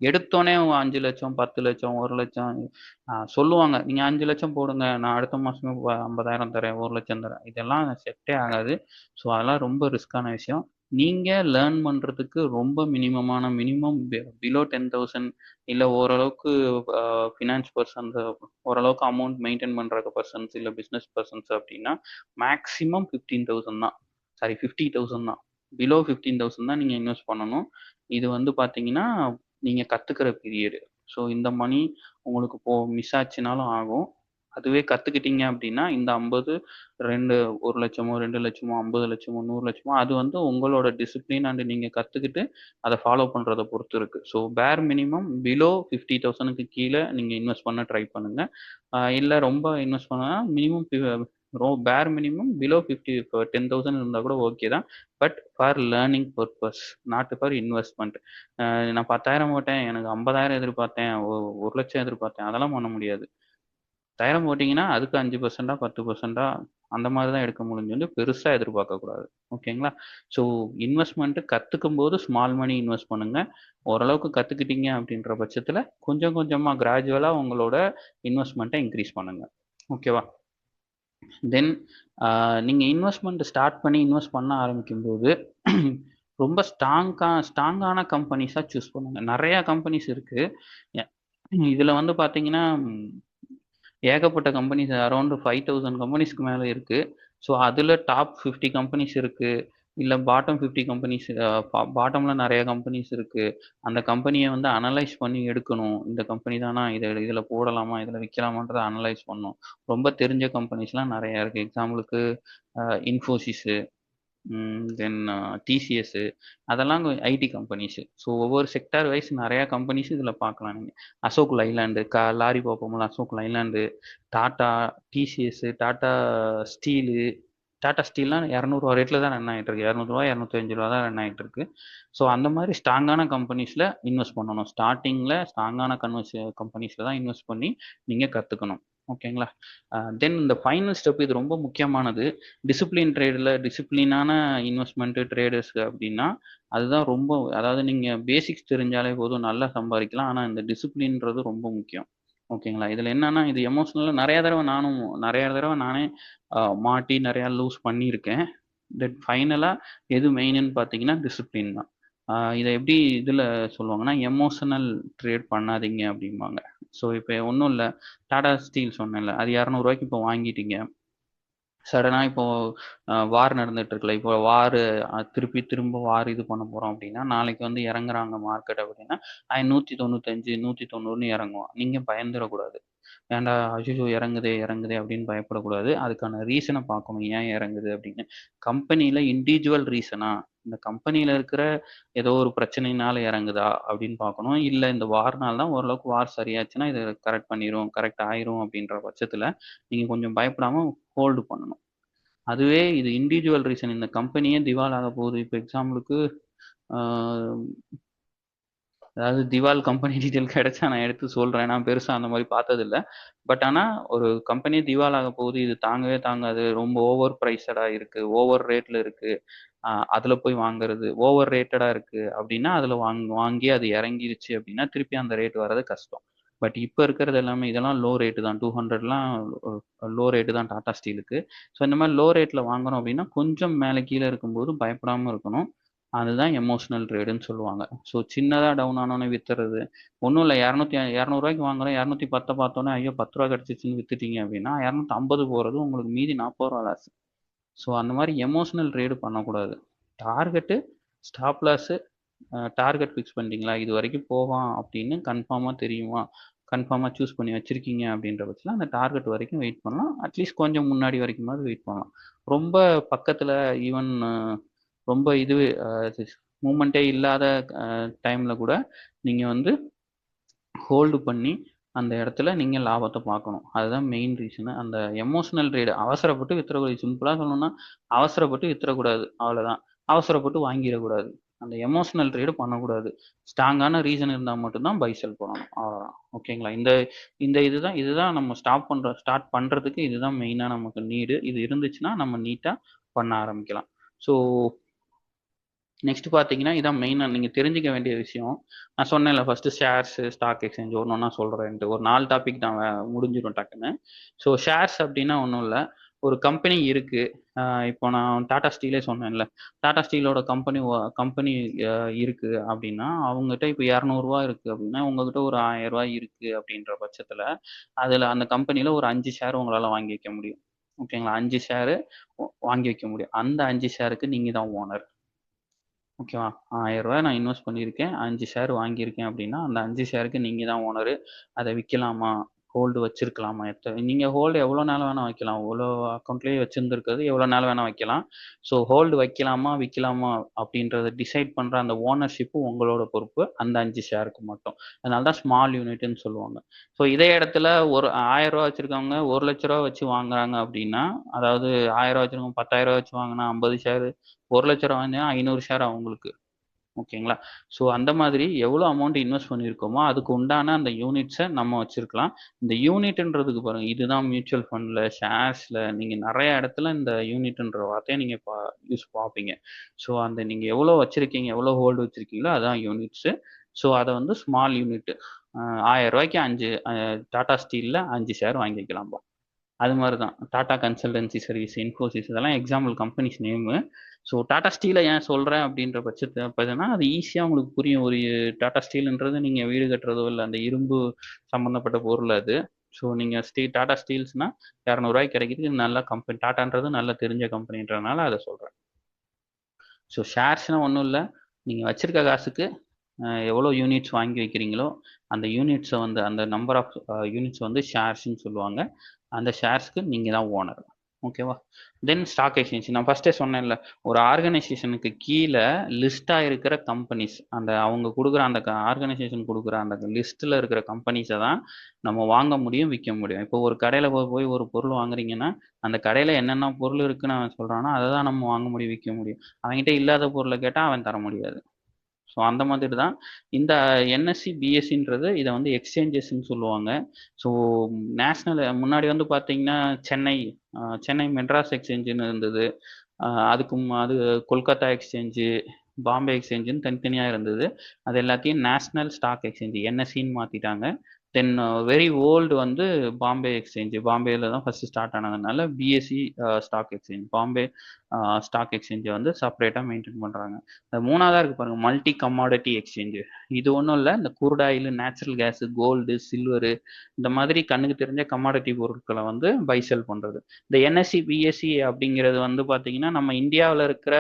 எடுத்தோடனே 5 லட்சம் 10 லட்சம் 1 லட்சம் சொல்லுவாங்க. நீங்கள் 5 லட்சம் போடுங்க, நான் அடுத்த மாதமே 50,000 தரேன், 1 லட்சம் தரேன். இதெல்லாம் செட்டே ஆகாது. ஸோ அதெல்லாம் ரொம்ப ரிஸ்க்கான விஷயம். நீங்கள் லேர்ன் பண்ணுறதுக்கு ரொம்ப மினிமம் பிலோ 10,000 இல்லை ஓரளவுக்கு ஃபினான்ஸ் பர்சன்ஸ், ஓரளவுக்கு அமௌண்ட் மெயின்டைன் பண்ணுற பர்சன்ஸ் இல்லை பிஸ்னஸ் பர்சன்ஸ் அப்படின்னா மேக்ஸிமம் 15,000 தான். 50,000 தான். பிலோ 15,000 தான் நீங்கள் இன்வெஸ்ட் பண்ணணும். இது வந்து பார்த்தீங்கன்னா நீங்கள் கற்றுக்கிற பீரியடு. ஸோ இந்த மணி உங்களுக்கு மிஸ் ஆச்சுனாலும் ஆகும். அதுவே கற்றுக்கிட்டீங்க அப்படின்னா இந்த 50, 1 லட்சமோ 2 லட்சமோ 50 லட்சமோ 100 லட்சமோ அது வந்து உங்களோட டிசிப்ளின் அண்ட் நீங்கள் கற்றுக்கிட்டு அதை ஃபாலோ பண்ணுறதை பொறுத்து இருக்குது. ஸோ பேர் மினிமம் பிலோ 50,000க்கு கீழே நீங்கள் இன்வெஸ்ட் பண்ண ட்ரை பண்ணுங்கள். இல்லை ரொம்ப இன்வெஸ்ட் பண்ணனா மினிமம் பேர் மினிமம் பிலோ 10,000 இருந்தால் கூட ஓகே தான். But for learning purpose, not for investment. நான் 10,000 போட்டேன், எனக்கு 50,000 எதிர்பார்த்தேன், 1 லட்சம் எதிர்பார்த்தேன், அதெல்லாம் பண்ண முடியாது. 10,000 போட்டிங்கன்னா அதுக்கு 5%, 10% அந்த மாதிரி தான் எடுக்க முடிஞ்சு, பெருசாக எதிர்பார்க்கக்கூடாது. ஓகேங்களா? ஸோ இன்வெஸ்ட்மெண்ட்டு கற்றுக்கும் போது ஸ்மால் மணி இன்வெஸ்ட் பண்ணுங்கள். ஓரளவுக்கு கற்றுக்கிட்டீங்க அப்படின்ற பட்சத்தில் கொஞ்சம் கொஞ்சமாக கிராஜுவலாக உங்களோட இன்வெஸ்ட்மெண்ட்டை இன்க்ரீஸ் பண்ணுங்கள். ஓகேவா? தென் நீங்கள் இன்வெஸ்ட்மெண்ட் ஸ்டார்ட் பண்ணி இன்வெஸ்ட் பண்ண ஆரம்பிக்கும்போது ரொம்ப ஸ்ட்ராங்கான கம்பெனிஸாக சூஸ் பண்ணுங்கள். நிறையா கம்பெனிஸ் இருக்குது. இதில் வந்து பார்த்தீங்கன்னா ஏகப்பட்ட கம்பெனிஸ், அரௌண்ட் 5,000 கம்பெனிஸ்க்கு மேலே இருக்குது. ஸோ அதில் டாப் 50 கம்பெனிஸ் இருக்குது, இல்லை பாட்டம் 50 கம்பெனிஸ், பாட்டமில் நிறைய கம்பெனிஸ் இருக்குது. அந்த கம்பெனியை வந்து அனலைஸ் பண்ணி எடுக்கணும். இந்த கம்பெனி தானா, இதில் போடலாமா, இதில் விற்கலாமான்றதை அனலைஸ் பண்ணணும். ரொம்ப தெரிஞ்ச கம்பெனிஸ்லாம் நிறையா இருக்குது. எக்ஸாம்பிளுக்கு இன்ஃபோசிஸு, தென் டிசிஎஸ்ஸு, அதெல்லாம் ஐடி கம்பெனிஸு. ஸோ ஒவ்வொரு செக்டார் வைஸ் நிறையா கம்பெனிஸ் இதில் பார்க்கலாம். நீங்கள் அசோக் லைலாண்டு, லாரி பார்ப்போம்ல, அசோக் லைலாண்டு, டாட்டா, டிசிஎஸ்ஸு, டாட்டா ஸ்டீலு. டாட்டா ஸ்டீல்லாம் 200 ரேட்டில் தான் ரன் ஆகிட்டு இருக்கு. 200 205 தான் ரன் ஆகிட்டு இருக்கு. ஸோ அந்த மாதிரி ஸ்ட்ராங்கான கம்பெனிஸில் இன்வெஸ்ட் பண்ணணும். ஸ்டார்டிங்கில் ஸ்ட்ராங்கான கம்பெனிஸில் தான் இன்வெஸ்ட் பண்ணி நீங்கள் கற்றுக்கணும். ஓகேங்களா? தென் இந்த ஃபைனல் ஸ்டெப், இது ரொம்ப முக்கியமானது. டிசிப்ளினான இன்வெஸ்ட்மெண்ட்டு ட்ரேடர்ஸ் அப்படின்னா அதுதான் ரொம்ப, அதாவது நீங்கள் பேசிக்ஸ் தெரிஞ்சாலே போதும், நல்லா சம்பாதிக்கலாம். ஆனால் இந்த டிசிப்ளின்றது ரொம்ப முக்கியம். ஓகேங்களா? இதில் என்னன்னா, இது எமோஷ்னலாக நிறையா தடவை நானே மாட்டி நிறையா லூஸ் பண்ணியிருக்கேன். தென் ஃபைனலாக எது மெயின்னு பார்த்தீங்கன்னா டிசிப்ளின் தான். இதை எப்படி இதில் சொல்லுவாங்கன்னா, எமோஷனல் ட்ரேட் பண்ணாதீங்க அப்படிம்பாங்க. ஸோ இப்போ ஒன்றும் இல்லை, டாடா ஸ்டீல் சொன்னேன்ல, அது 200 இப்போ வாங்கிட்டீங்க. சடனாக இப்போது வார் நடந்துட்டு இருக்குல்ல, இப்போ திரும்ப வார் இது பண்ண போகிறோம் அப்படின்னா, நாளைக்கு வந்து இறங்குறாங்க மார்க்கெட் அப்படின்னா 195 190 இறங்குவோம். நீங்கள் பயந்துடக்கூடாது. ஏன்டா அய்யய்யோ இறங்குதே இறங்குதே அப்படின்னு பயப்படக்கூடாது. அதுக்கான ரீசனை பார்க்கணும். ஏன் இறங்குது அப்படின்னு. கம்பெனியில இண்டிவிஜுவல் ரீசனா? இந்த கம்பெனியில இருக்கிற ஏதோ ஒரு பிரச்சனையினால இறங்குதா அப்படின்னு பார்க்கணும். இல்ல இந்த வார்னால தான் ஓரளவுக்கு வார் சரியாச்சுன்னா இத கரெக்ட் பண்ணிரும், கரெக்ட் ஆயிரும் அப்படின்ற பட்சத்துல நீங்க கொஞ்சம் பயப்படாம ஹோல்டு பண்ணணும். அதுவே இது இண்டிவிஜுவல் ரீசன், இந்த கம்பெனியே திவால் ஆக போகுது. இப்போ எக்ஸாம்பிளுக்கு ஆ அதாவது திவால் கம்பெனி டீட்டெயில் கிடைச்சா நான் எடுத்து சொல்றேன். நான் பெருசா அந்த மாரி பார்த்ததில்ல. பட் ஆனா ஒரு கம்பெனியே திவால் ஆக போகுது. இது தாங்கவே தாங்காது. ரொம்ப ஓவர் பிரைஸடா இருக்கு. ஓவர் ரேட்ல இருக்கு. அதுல போய் வாங்குறது. ஓவர் ரேட்டடா இருக்கு அப்டின்னா, அதுல வாங்கி அது இறங்கிருச்சு அப்டின்னா, திருப்பி அந்த ரேட் வர்றது கஷ்டம். பட் இப்ப இருக்கிறது எல்லாமே இதெல்லாம் லோ ரேட் தான். 200லாம் லோ ரேட் தான் டாடா ஸ்டீலுக்கு. ஸோ இந்த மாரி லோ ரேட்ல வாங்குறோம் அப்டின்னா, கொஞ்சம் மேல கீழ இருக்கும்போது பயப்படாம இருக்கணும். அதுதான் எமோஷனல் ட்ரேடுன்னு சொல்லுவாங்க. ஸோ சின்னதா டவுன் ஆனோனே வித்துறது. ஒண்ணும் இல்ல 200 வாங்குறோம். 210 பார்த்தோனே, ஐயோ! ரூ. 10 கிடைச்சிருச்சுன்னு வித்துட்டீங்க அப்டின்னா, 250 போறது உங்களுக்கு மீதி ரூ. 40 லாஸ். ஸோ அந்த மாரி எமோஷனல் ட்ரேடு பண்ணக்கூடாது. Target, stop loss, target fix பண்ணிட்டீங்களா? இது வரைக்கும் போவான் அப்படின்னு கன்ஃபார்மா தெரியுமா? கன்ஃபார்மா சூஸ் பண்ணி வச்சிருக்கீங்க அப்படின்ற பட்சத்தில அந்த டார்கெட் வரைக்கும் வெயிட் பண்ணலாம். அட்லீஸ்ட் கொஞ்சம் முன்னாடி வரைக்குமாவது வெயிட் பண்ணலாம். ரொம்ப பக்கத்தில ஈவன் ரொம்ப இது மூவ்மெண்ட்டே இல்லாத டைம்ல கூட நீங்க வந்து ஹோல்டு பண்ணி அந்த இடத்துல நீங்க லாபத்த பார்க்கணும். அதுதான் மெயின் ரீசனு. அந்த எமோஷனல் ட்ரேட் அவசரப்பட்டு வித்துறக்கூடாது. சிம்பிளா சொல்லணும்னா, அவசரப்பட்டு வித்துறக்கூடாது. அவ்வளதான். அவசரப்பட்டு வாங்கிரக்கூடாது. அந்த எமோஷனல் ட்ரேடு பண்ணக்கூடாது. ஸ்ட்ராங்கான ரீசன் இருந்தா மட்டும் தான் பை, செல் பண்ணணும். அவ்வளதான். ஓகேங்களா? இந்த இந்த இதுதான் நம்ம ஸ்டார்ட் பண்றதுக்கு இதுதான் மெயினா நமக்கு நீடு. இது இருந்துச்சுன்னா நம்ம நீட்டா பண்ண ஆரம்பிக்கலாம். ஸோ நெக்ஸ்ட் பார்த்தீங்கன்னா, இதான் மெயினா நீங்க தெரிஞ்சுக்க வேண்டிய விஷயம். நான் சொன்னேன்ல ஃபர்ஸ்ட்டு ஷேர்ஸ், ஸ்டாக் எக்ஸ்சேஞ்ச் ஒண்ணு ஒண்ணா சொல்றேன்ட்டு. ஒரு 4 டாபிக் தான் முடிஞ்சிரும் டக்குன்னு. ஸோ ஷேர்ஸ் அப்டின்னா ஒண்ணும் இல்ல. ஒரு கம்பெனி இருக்கு. அ இப்போ நான் டாடா ஸ்டீலே சொன்னேன்ல. டாடா ஸ்டீலோட கம்பெனி அ இருக்கு அப்டின்னா, அவங்ககிட்ட இப்ப ரூ. 200 இருக்கு அப்டின்னா, உங்ககிட்ட ஒரு ரூ. 1000 இருக்கு அப்டின்ற பட்சத்துல, அதுல அந்த கம்பெனில ஒரு 5 ஷேர் உங்களால வாங்கி வைக்க முடியும். ஓகேங்களா? 5 ஷேரு வாங்கி வைக்க முடியும். அந்த 5 ஷேருக்கு நீங்க தான் ஓனர். ஓகேவா? ரூ. 1000 நான் இன்வெஸ்ட் பண்ணியிருக்கேன். 5 ஷேர் வாங்கியிருக்கேன் அப்டின்னா, அந்த 5 ஷேருக்கு நீங்க தான் ஓனரு. அத விக்கலாமா? ஹோல்டு வச்சிருக்கலாமா? நீங்க ஹோல்டு எவ்வளோ நாள் வேணா வைக்கலாம். இவ்வளோ அக்கவுண்ட்லயே வச்சிருந்திருக்கிறது எவ்வளோ நாள் வேணா வைக்கலாம். ஸோ ஹோல்டு வைக்கலாமா? விக்கலாமா? அப்டின்றத டிசைட் பண்ற அந்த ஓனர்ஷிப் உங்களோட பொறுப்பு. அந்த 5 ஷேருக்கு மட்டும். அதனால தான் ஸ்மால் யூனிட்ன்னு சொல்லுவாங்க. ஸோ இதே இடத்துல ஒரு ரூ. 1000 வச்சிருக்கவங்க ரூ. 1,00,000 வச்சு வாங்குறாங்க அப்டின்னா, அதாவது ரூ. 1000 வச்சிருக்கவங்க ரூ. 10,000 வச்சு வாங்குனா 50 ஷேரு, ரூ. 1,00,000 வாங்குனா 500 ஷேர் அவங்களுக்கு. ஓகேங்களா? ஸோ அந்த மாதிரி எவ்வளோ அமௌண்ட் இன்வெஸ்ட் பண்ணியிருக்கோமோ, அதுக்கு உண்டான அந்த யூனிட்ஸ நம்ம வச்சிருக்கலாம். இந்த யூனிட்ன்றதுக்கு பாருங்க, இதுதான் மியூச்சுவல் ஃபண்ட்ல, ஷேர்ஸ்ல நீங்க நெறைய இடத்துல இந்த யூனிட்ன்ற வார்த்தைய நீங்க பார்ப்பீங்க. ஸோ அந்த நீங்க எவ்வளோ வச்சிருக்கீங்க, எவ்வளோ ஹோல்டு வச்சிருக்கீங்களோ அதான் யூனிட்ஸு. ஸோ அத வந்து ஸ்மால் யூனிட் ரூ. 1000க்கு 5 டாடா ஸ்டீல்ல 5 ஷேர் வாங்கி வைக்கலாம்பா. அது மாரி தான். டாடா கன்சல்டன்சி சர்வீஸ், இன்ஃபோசிஸ் இதெல்லாம் example companies name. So Tata ஸ்டீல ஏன் சொல்றேன் அப்படின்ற பட்சத்துல பார்த்தீங்கன்னா, அது ஈஸியா உங்களுக்கு புரியும். ஒரு டாடா ஸ்டீல்ன்றது நீங்க வீடு கட்டுறதோ, இல்ல அந்த இரும்பு சம்மந்தப்பட்ட பொருள் அது. ஸோ நீங்க டாடா ஸ்டீல்ஸ்னா ரூ. 200 கிடைக்குது. இது நல்ல கம்பெனி. டாட்டான்றது நல்ல தெரிஞ்ச கம்பெனின்றனால அத சொல்றேன். ஸோ ஷேர்ஸ்னா ஒண்ணும் இல்ல. நீங்க வச்சிருக்க காசுக்கு எவ்வளோ யூனிட்ஸ் வாங்கி வைக்கிறீங்களோ, அந்த யூனிட்ஸ வந்து அந்த நம்பர் ஆஃப் யூனிட்ஸ் வந்து ஷேர்ஸ்ன்னு சொல்லுவாங்க. அந்த ஷேர்ஸ்க்கு நீங்க தான் ஓனர். ஓகேவா? தென் ஸ்டாக் எக்ஸ்சேஞ்ச். நான் ஃபர்ஸ்ட்டே சொன்னேன்ல, ஒரு ஆர்கனைசேஷனுக்கு கீழ லிஸ்ட்டா இருக்கிற கம்பெனிஸ், அந்த அவங்க குடுக்குற அந்த ஆர்கனைசேஷன் குடுக்குற அந்த லிஸ்ட்ல இருக்கிற கம்பெனிஸ தான் நம்ம வாங்க முடியும், விக்க முடியும். இப்போ ஒரு கடையில போய் ஒரு பொருள் வாங்குறீங்கன்னா, அந்த கடையில என்னென்ன பொருள் இருக்குன்னு அவன் சொல்றானோ, அத தான் நம்ம வாங்க முடியும், விக்க முடியும். அவன்கிட்ட இல்லாத பொருள கேட்டா அவன் தர முடியாது. ஸோ அந்த மாதிரி தான் இந்த என்எஸ்சி, பிஎஸ்சின்றது இத வந்து எக்ஸ்சேஞ்சஸ்ன்னு சொல்லுவாங்க. ஸோ நேஷனல் முன்னாடி வந்து பார்த்தீங்கன்னா, சென்னை மெட்ராஸ் எக்ஸ்சேஞ்சுன்னு இருந்தது. அது கொல்கத்தா எக்ஸ்சேஞ்சு, பாம்பே எக்ஸ்சேஞ்சுன்னு தனித்தனியா இருந்தது. அது எல்லாத்தையும் நேஷனல் ஸ்டாக் எக்ஸ்சேஞ்ச் என்எஸ்சின்னு மாத்திட்டாங்க. தென் வெரி ஓல்டு வந்து பாம்பே எக்ஸ்சேஞ்ச். பாம்பேல தான் ஃபர்ஸ்ட் ஸ்டார்ட் ஆனதுனால BSC stock exchange. Bombay stock எக்ஸ்சேஞ்ச வந்து செப்பரேட்டா மெயின்டெயின் பண்றாங்க. அது 3வதா இருக்கு பாருங்க மல்டி கமாடிட்டி எக்ஸ்சேஞ்ச். இது ஒண்ணும் இல்ல. இந்த crude oil, natural gas, gold, silver இந்த மாதிரி கண்ணுக்கு தெரிஞ்ச கமாடிட்டி பொருட்கள வந்து பை, செல் பண்றது. இந்த என்எஸ்சி, பிஎஸ்சி அப்படிங்கிறது வந்து பாத்தீங்கன்னா, நம்ம இந்தியாவுல இருக்கிற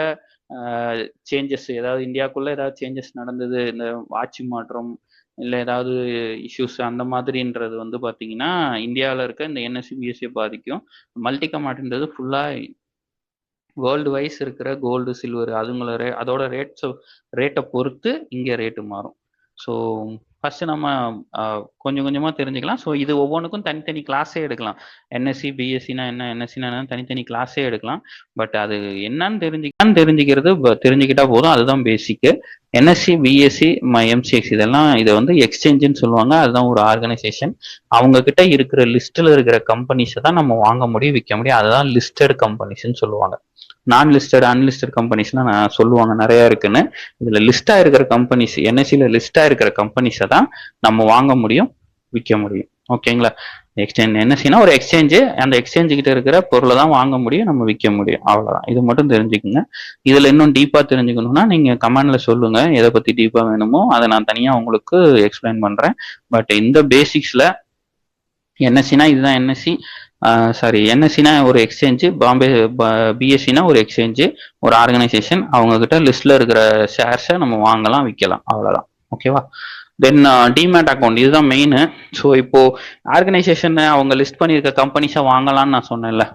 சேஞ்சஸ் ஏதாவது இந்தியாக்குள்ள ஏதாவது சேஞ்சஸ் நடந்தது. இந்த ஆட்சி மாற்றம், இல்ல ஏதாவது இஷ்யூஸ் அந்த மாதிரின்றது வந்து பார்த்தீங்கன்னா, இந்தியாவுல இருக்க இந்த என்எஸ்சி, பிஎஸ்சிய பாதிக்கும். மல்டி கமாடின்றது ஃபுல்லா வேர்ல்டு வைஸ் இருக்கிற கோல்டு, சில்வர் அதுங்கள அதோட ரேட்ட பொறுத்து இங்க ரேட்டு மாறும். ஸோ ஃபர்ஸ்ட் நம்ம கொஞ்சம் கொஞ்சமா தெரிஞ்சுக்கலாம். ஸோ இது ஒவ்வொன்னுக்கும் தனித்தனி கிளாஸே எடுக்கலாம். என்எஸ்சி, பிஎஸ்சினா என்ன? என்எஸ்சினா என்னன்னு தனித்தனி கிளாஸே எடுக்கலாம். பட் அது என்னன்னு தெரிஞ்சுக்கிறது தெரிஞ்சுக்கிட்டா போதும். அதுதான் பேசிக்கு. என்எஸ்சி, பிஎஸ்சி, எம்சிஎக்ஸ் இதெல்லாம் இத வந்து எக்ஸ்சேஞ்சுன்னு சொல்லுவாங்க. அதுதான் ஒரு ஆர்கனைசேஷன். அவங்க கிட்ட இருக்கிற லிஸ்ட்ல இருக்கிற கம்பெனிஸ தான் நம்ம வாங்க முடியும், விக்க முடியும். அதுதான் லிஸ்டட் கம்பெனிஸ்ன்னு சொல்லுவாங்க. நான் லிஸ்டட், அன்லிஸ்டட் கம்பெனிஸ்லாம் நான் சொல்லுவாங்க நெறைய இருக்குன்னு. இதுல லிஸ்டா இருக்கிற கம்பெனிஸ், என்எஸ்சில லிஸ்டா இருக்கிற கம்பெனிஸ தான் நம்ம வாங்க முடியும், விக்க முடியும். ஓகேங்களா? எக்ஸ்சேஞ்ச் என்எஸ்சினா ஒரு எக்ஸ்சேஞ்சு. அந்த எக்ஸ்சேஞ்சு கிட்ட இருக்கிற பொருளை தான் வாங்க முடியும், நம்ம விக்க முடியும். அவ்வளவுதான். இது மட்டும் தெரிஞ்சுக்குங்க. இதுல இன்னும் டீப்பா தெரிஞ்சுக்கணும்னா நீங்க கமெண்ட்ல சொல்லுங்க. எதை பத்தி டீப்பா வேணுமோ அதை நான் தனியா உங்களுக்கு எக்ஸ்பிளைன் பண்றேன். பட் இந்த பேசிக்ஸ்ல என்எஸ்சினா இதுதான் என்எஸ்சி, சாரி என்எஸ்சினா ஒரு எக்ஸ்சேஞ்சு, பிஎஸ்சினா ஒரு எக்ஸ்சேஞ்சு, ஒரு ஆர்கனைசேஷன். அவங்க கிட்ட லிஸ்ட்ல இருக்கிற ஷேர்ஸை நம்ம வாங்கலாம், விற்கலாம். அவ்வளவுதான். ஓகேவா? தென் டிமேட் அக்கௌண்ட் இதுதான் மெயின். ஸோ இப்போ ஆர்கனைசேஷன் அவங்க லிஸ்ட் பண்ணியிருக்க கம்பெனிஸை வாங்கலாம்னு நான் சொன்னேன்ல.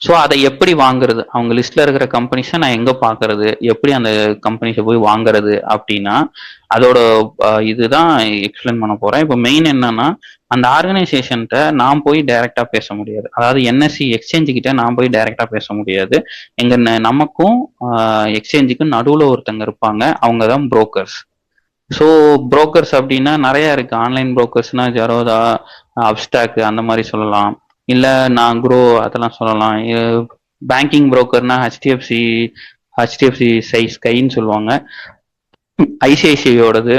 ஸோ அதை எப்படி வாங்குறது, அவங்க லிஸ்ட்ல இருக்கிற கம்பெனிஸை நான் எங்க பாக்குறது, எப்படி அந்த கம்பெனிஸை போய் வாங்குறது அப்படின்னா அதோட இதுதான் எக்ஸ்பிளைன் பண்ண போறேன். இப்போ மெயின் என்னன்னா, அந்த ஆர்கனைசேஷன்கிட்ட நான் போய் டைரக்டா பேச முடியாது. அதாவது என்எஸ்சி எக்ஸ்சேஞ்சு கிட்ட நான் போய் டைரக்டா பேச முடியாது. எங்க நமக்கும் எக்ஸ்சேஞ்சுக்கும் நடுவுல ஒருத்தங்க இருப்பாங்க. அவங்க தான் புரோக்கர்ஸ். ஸோ புரோக்கர்ஸ் அப்படின்னா நிறைய இருக்கு. ஆன்லைன் புரோக்கர்ஸ்னா ஜெரோதா, அப்ஸ்டாக் அந்த மாதிரி சொல்லலாம். இல்ல நான் குரோ அதெல்லாம் சொல்லலாம். பேங்கிங் புரோக்கர்னா ஹெச்டிஎஃப்சி ஸ்கைன்னு சொல்லுவாங்க. ஐசிஐசிஐயோடது,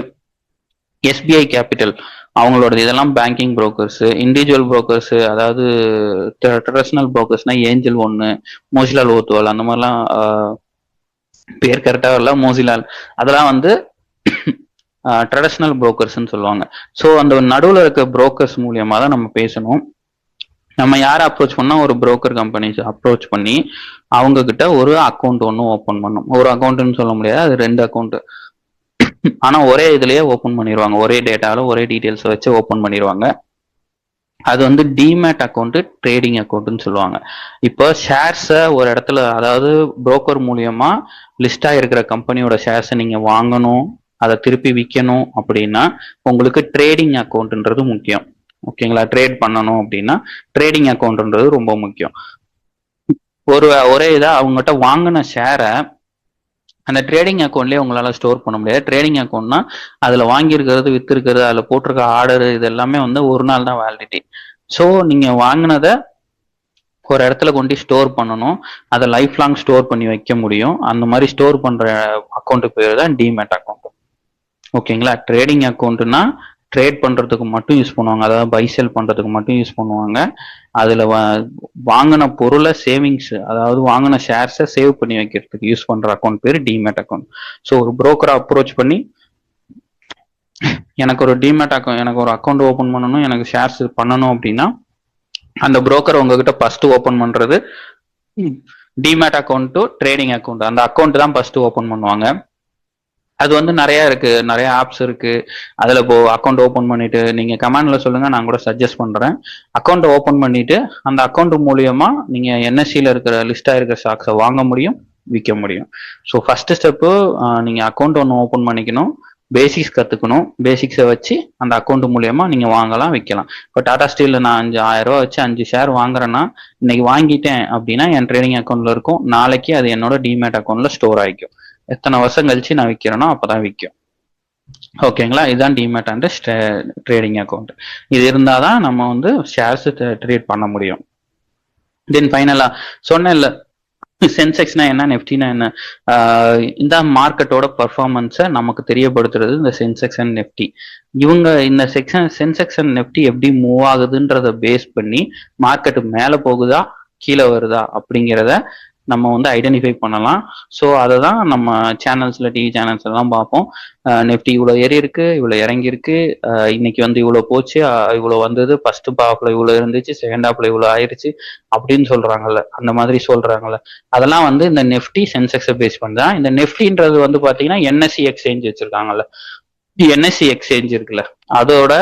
எஸ்பிஐ கேபிட்டல் அவங்களோடது. இதெல்லாம் பேங்கிங் புரோக்கர்ஸ். இண்டிவிஜுவல் புரோக்கர்ஸ் அதாவது ட்ரெடிஷனல் புரோக்கர்ஸ்னா ஏஞ்சல் ஒன்னு, மோசிலால் ஓத்துவால் அந்த மாதிரிலாம் பேர் கரெக்டாக இல்லை. மோசிலால் அதெல்லாம் வந்து ட்ரெடிஷனல் புரோக்கர்ஸ்ன்னு சொல்லுவாங்க. ஸோ அந்த நடுவில் இருக்க புரோக்கர்ஸ் மூலியமா தான் நம்ம பேசணும். நம்ம யாரை அப்ரோச் பண்ணா, ஒரு புரோக்கர் கம்பெனிஸ் அப்ரோச் பண்ணி அவங்க கிட்ட ஒரு அக்கௌண்ட் ஒன்று ஓப்பன் பண்ணும். ஒரு அக்கௌண்ட்னு சொல்ல முடியாது, அது 2 அக்கௌண்ட். ஆனா ஒரே இதுலயே ஓப்பன் பண்ணிடுவாங்க. ஒரே டேட்டால ஒரே டீடைல்ஸ் வச்சு ஓப்பன் பண்ணிடுவாங்க. அது வந்து டிமேட் அக்கௌண்ட், ட்ரேடிங் அக்கௌண்ட்னு சொல்லுவாங்க. இப்போ ஷேர்ஸை ஒரு இடத்துல, அதாவது புரோக்கர் மூலியமா லிஸ்டா இருக்கிற கம்பெனியோட ஷேர்ஸை நீங்க வாங்கணும், அதை திருப்பி விற்கணும் அப்படின்னா உங்களுக்கு ட்ரேடிங் அக்கௌண்ட்ன்றது முக்கியம். ஓகேங்களா? ட்ரேட் பண்ணணும் அப்படின்னா ட்ரேடிங் அக்கௌண்ட்ன்றது ரொம்ப முக்கியம். ஒரே இதா அவங்ககிட்ட வாங்கின ஷேரை அந்த ட்ரேடிங் அக்கௌண்ட்லேயே உங்களால் ஸ்டோர் பண்ண முடியாது. ட்ரேடிங் அக்கௌண்ட்னா அதில் வாங்கியிருக்கிறது, விற்றுருக்கிறது, அதில் போட்டிருக்க ஆர்டர் இது எல்லாமே வந்து ஒரு நாள் தான் வேலிடிட்டி. ஸோ நீங்கள் வாங்கினதை ஒரு இடத்துல கொண்டு ஸ்டோர் பண்ணணும், அதை லைஃப் லாங் ஸ்டோர் பண்ணி வைக்க முடியும். அந்த மாதிரி ஸ்டோர் பண்ணுற அக்கௌண்ட்டு பேர் தான் டிமேட் அக்கௌண்ட். ஓகேங்களா? ட்ரேடிங் அக்கௌண்ட்னா ட்ரேட் பண்ணுறதுக்கு மட்டும் யூஸ் பண்ணுவாங்க, அதாவது பை செல் பண்ணுறதுக்கு மட்டும் யூஸ் பண்ணுவாங்க. அதில் வாங்கின பொருளை சேவிங்ஸ், அதாவது வாங்கின ஷேர்ஸை சேவ் பண்ணி வைக்கிறதுக்கு யூஸ் பண்ணுற அக்கௌண்ட் பேர் டிமேட் அக்கௌண்ட். ஸோ ஒரு புரோக்கரை அப்ரோச் பண்ணி எனக்கு ஒரு டிமேட் அக்கௌண்ட், எனக்கு ஒரு அக்கௌண்ட் ஓப்பன் பண்ணணும், எனக்கு ஷேர்ஸ் பண்ணணும் அப்படின்னா அந்த புரோக்கர் உங்ககிட்ட ஃபர்ஸ்ட் ஓப்பன் பண்ணுறது demat account to trading account. அந்த அக்கௌண்ட் தான் ஃபர்ஸ்ட் ஓப்பன் பண்ணுவாங்க. அது வந்து நிறைய இருக்கு, நிறைய ஆப்ஸ் இருக்கு. அதுல இப்போ அக்கௌண்ட் ஓப்பன் பண்ணிட்டு நீங்க கமெண்ட்ல சொல்லுங்க, நான் கூட சஜஸ்ட் பண்றேன். அக்கௌண்ட் ஓப்பன் பண்ணிட்டு அந்த அக்கௌண்ட் மூலியமா நீங்க என்எஸ்சியில இருக்கிற லிஸ்டா இருக்கிற ஸ்டாக்ஸை வாங்க முடியும், விற்க முடியும். ஸோ ஃபர்ஸ்ட் ஸ்டெப்பு நீங்க அக்கௌண்ட் ஒன்று ஓப்பன் பண்ணிக்கணும், பேசிக்ஸ் கத்துக்கணும். பேசிக்ஸை வச்சு அந்த அக்கௌண்ட் மூலியமா நீங்க வாங்கலாம், விற்கலாம். இப்போ டாடா ஸ்டீல்ல நான் 5,000 ரூபா வச்சு 5 ஷேர் வாங்குறேன்னா இன்னைக்கு வாங்கிட்டேன் அப்படின்னா என் ட்ரேடிங் அக்கௌண்ட்ல இருக்கும். நாளைக்கு அது என்னோட டிமேட் அக்கௌண்ட்ல ஸ்டோர் ஆகிக்கும். எத்தனை வருஷம் கழிச்சு நான் விற்கிறேனோ அப்பதான் விற்கும். ஓகேங்களா? இதுதான் டிமேட் அண்ட் ட்ரேடிங் அக்கௌண்ட். இது இருந்தாதான் நம்ம வந்து ஷேர்ஸ் ட்ரேட் பண்ண முடியும். தென் ஃபைனலா சொன்னேன்ல, சென்செக்ஸ்னா என்ன, நெஃப்டினா என்ன, இந்த மார்க்கெட்டோட பர்ஃபார்மன்ஸை நமக்கு தெரியப்படுத்துறது இந்த சென்செக்ஸ் அண்ட் நெஃப்டி. இவங்க இந்த சென்செக்ஸ் அண்ட் நெஃப்டி எப்படி மூவ் ஆகுதுன்றத பேஸ் பண்ணி மார்க்கெட் மேலே போகுதா கீழே வருதா அப்படிங்கிறத நம்ம வந்து ஐடென்டிஃபை பண்ணலாம். ஸோ அதை தான் நம்ம சேனல்ஸ்ல, டிவி சேனல்ஸ் எல்லாம் பார்ப்போம். நெஃப்டி இவ்வளோ ஏறி இருக்கு, இவ்வளோ இறங்கி இருக்கு, இன்னைக்கு வந்து இவ்வளோ போச்சு, இவ்வளோ வந்தது, ஃபர்ஸ்ட் ஹாஃப்ல இவ்வளோ இருந்துச்சு, செகண்ட் ஹாஃப்ல இவ்வளோ ஆயிடுச்சு அப்படின்னு சொல்றாங்கல்ல, அந்த மாதிரி சொல்றாங்கல்ல, அதெல்லாம் வந்து இந்த நெஃப்டி சென்செக்ஸை பேஸ் பண்ணி தான். இந்த நெஃப்டின்றது வந்து பாத்தீங்கன்னா என்எஸ்சி எக்ஸ்சேஞ்ச் வச்சிருக்காங்கல்ல, என்எஸ்சி எக்ஸ்சேஞ்ச் இருக்குல்ல, அதோட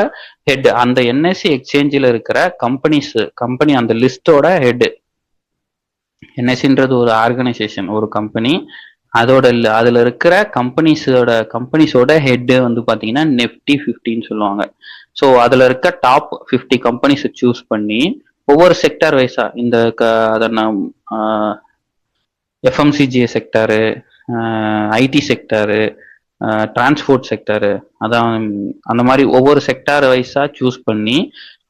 ஹெட். அந்த என்எஸ்சி எக்ஸ்சேஞ்சில் இருக்கிற கம்பெனி அந்த லிஸ்டோட ஹெட். என்எஸ்சின்றது ஒரு ஆர்கனைசேஷன், ஒரு கம்பெனி. அதோட அதுல இருக்கிற கம்பெனிஸோட ஹெட் வந்து பாத்தீங்கன்னா நெஃப்டி 50ன்னு சொல்லுவாங்க. ஸோ அதுல இருக்க டாப் 50 கம்பெனிஸ் சூஸ் பண்ணி ஒவ்வொரு செக்டார் வைஸா இந்த FMCG sector, IT sector, transport sector, அதான் அந்த மாதிரி ஒவ்வொரு செக்டார் வைஸா சூஸ் பண்ணி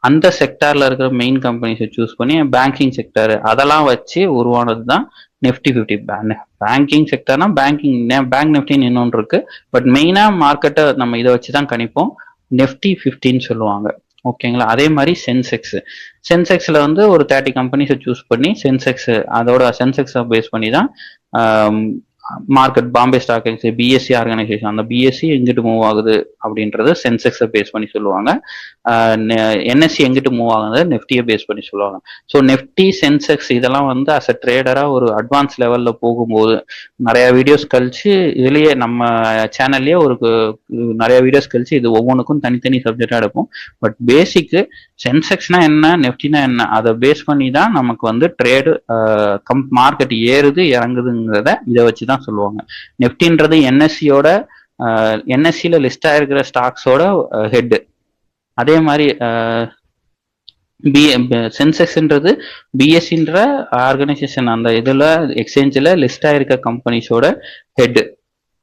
அந்த செக்டார்ல இருக்கிற மெயின் கம்பெனிஸை சூஸ் பண்ணி பேங்கிங் செக்டார் அதெல்லாம் வச்சு உருவானது தான் நிஃப்டி 50. பேங்கிங் செக்டர்னா பேங்க் நிஃப்டின்னு இன்னொன்று இருக்கு. பட் மெயினா மார்க்கெட்டை நம்ம இதை வச்சு தான் கணிப்போம். நிஃப்டி 50ன்னு சொல்லுவாங்க. ஓகேங்களா. அதே மாதிரி சென்செக்ஸ்ல வந்து ஒரு 30 கம்பெனிஸை சூஸ் பண்ணி அதோட சென்செக்ஸை பேஸ் பண்ணி தான் market Bombay stock exchange BSC organisation, அந்த பிஎஸ்சி எங்கிட்டு மூவ் ஆகுது அப்படின்றது சென்செக்ஸை பேஸ் பண்ணி சொல்லுவாங்க. என்எஸ்சி எங்கிட்டு மூவ் ஆகுது நிஃப்டியை பேஸ் பண்ணி சொல்லுவாங்க. ஸோ நிஃப்டி, சென்செக்ஸ் இதெல்லாம் வந்து அஸ் அ ட்ரேடரா ஒரு அட்வான்ஸ் லெவல்ல போகும்போது நிறைய வீடியோஸ் கழிச்சு இதுலயே நம்ம சேனல்லயே நிறைய வீடியோஸ் கழிச்சு இது ஒவ்வொன்றுக்கும் தனித்தனி சப்ஜெக்டா எடுப்போம். பட் பேசிக்கு சென்செக்ஸ்னா என்ன, நிஃப்டினா என்ன, அதை பேஸ் பண்ணி தான் நமக்கு வந்து ட்ரேடு மார்க்கெட் ஏறுது இறங்குதுங்கிறத இதை வச்சுதான் சொல்லுவாங்க. நிஃப்டின்றது என்எஸ்சியில லிஸ்ட் ஆயிருக்கிற ஸ்டாக்ஸோட ஹெட். அதே மாதிரி சென்செக்ஸ்ன்றது பிஎஸ்சின்ற ஆர்கனைசேஷன், அந்த இதுல எக்ஸ்சேஞ்சில் லிஸ்ட் ஆயிருக்க கம்பெனிஸோட ஹெட்.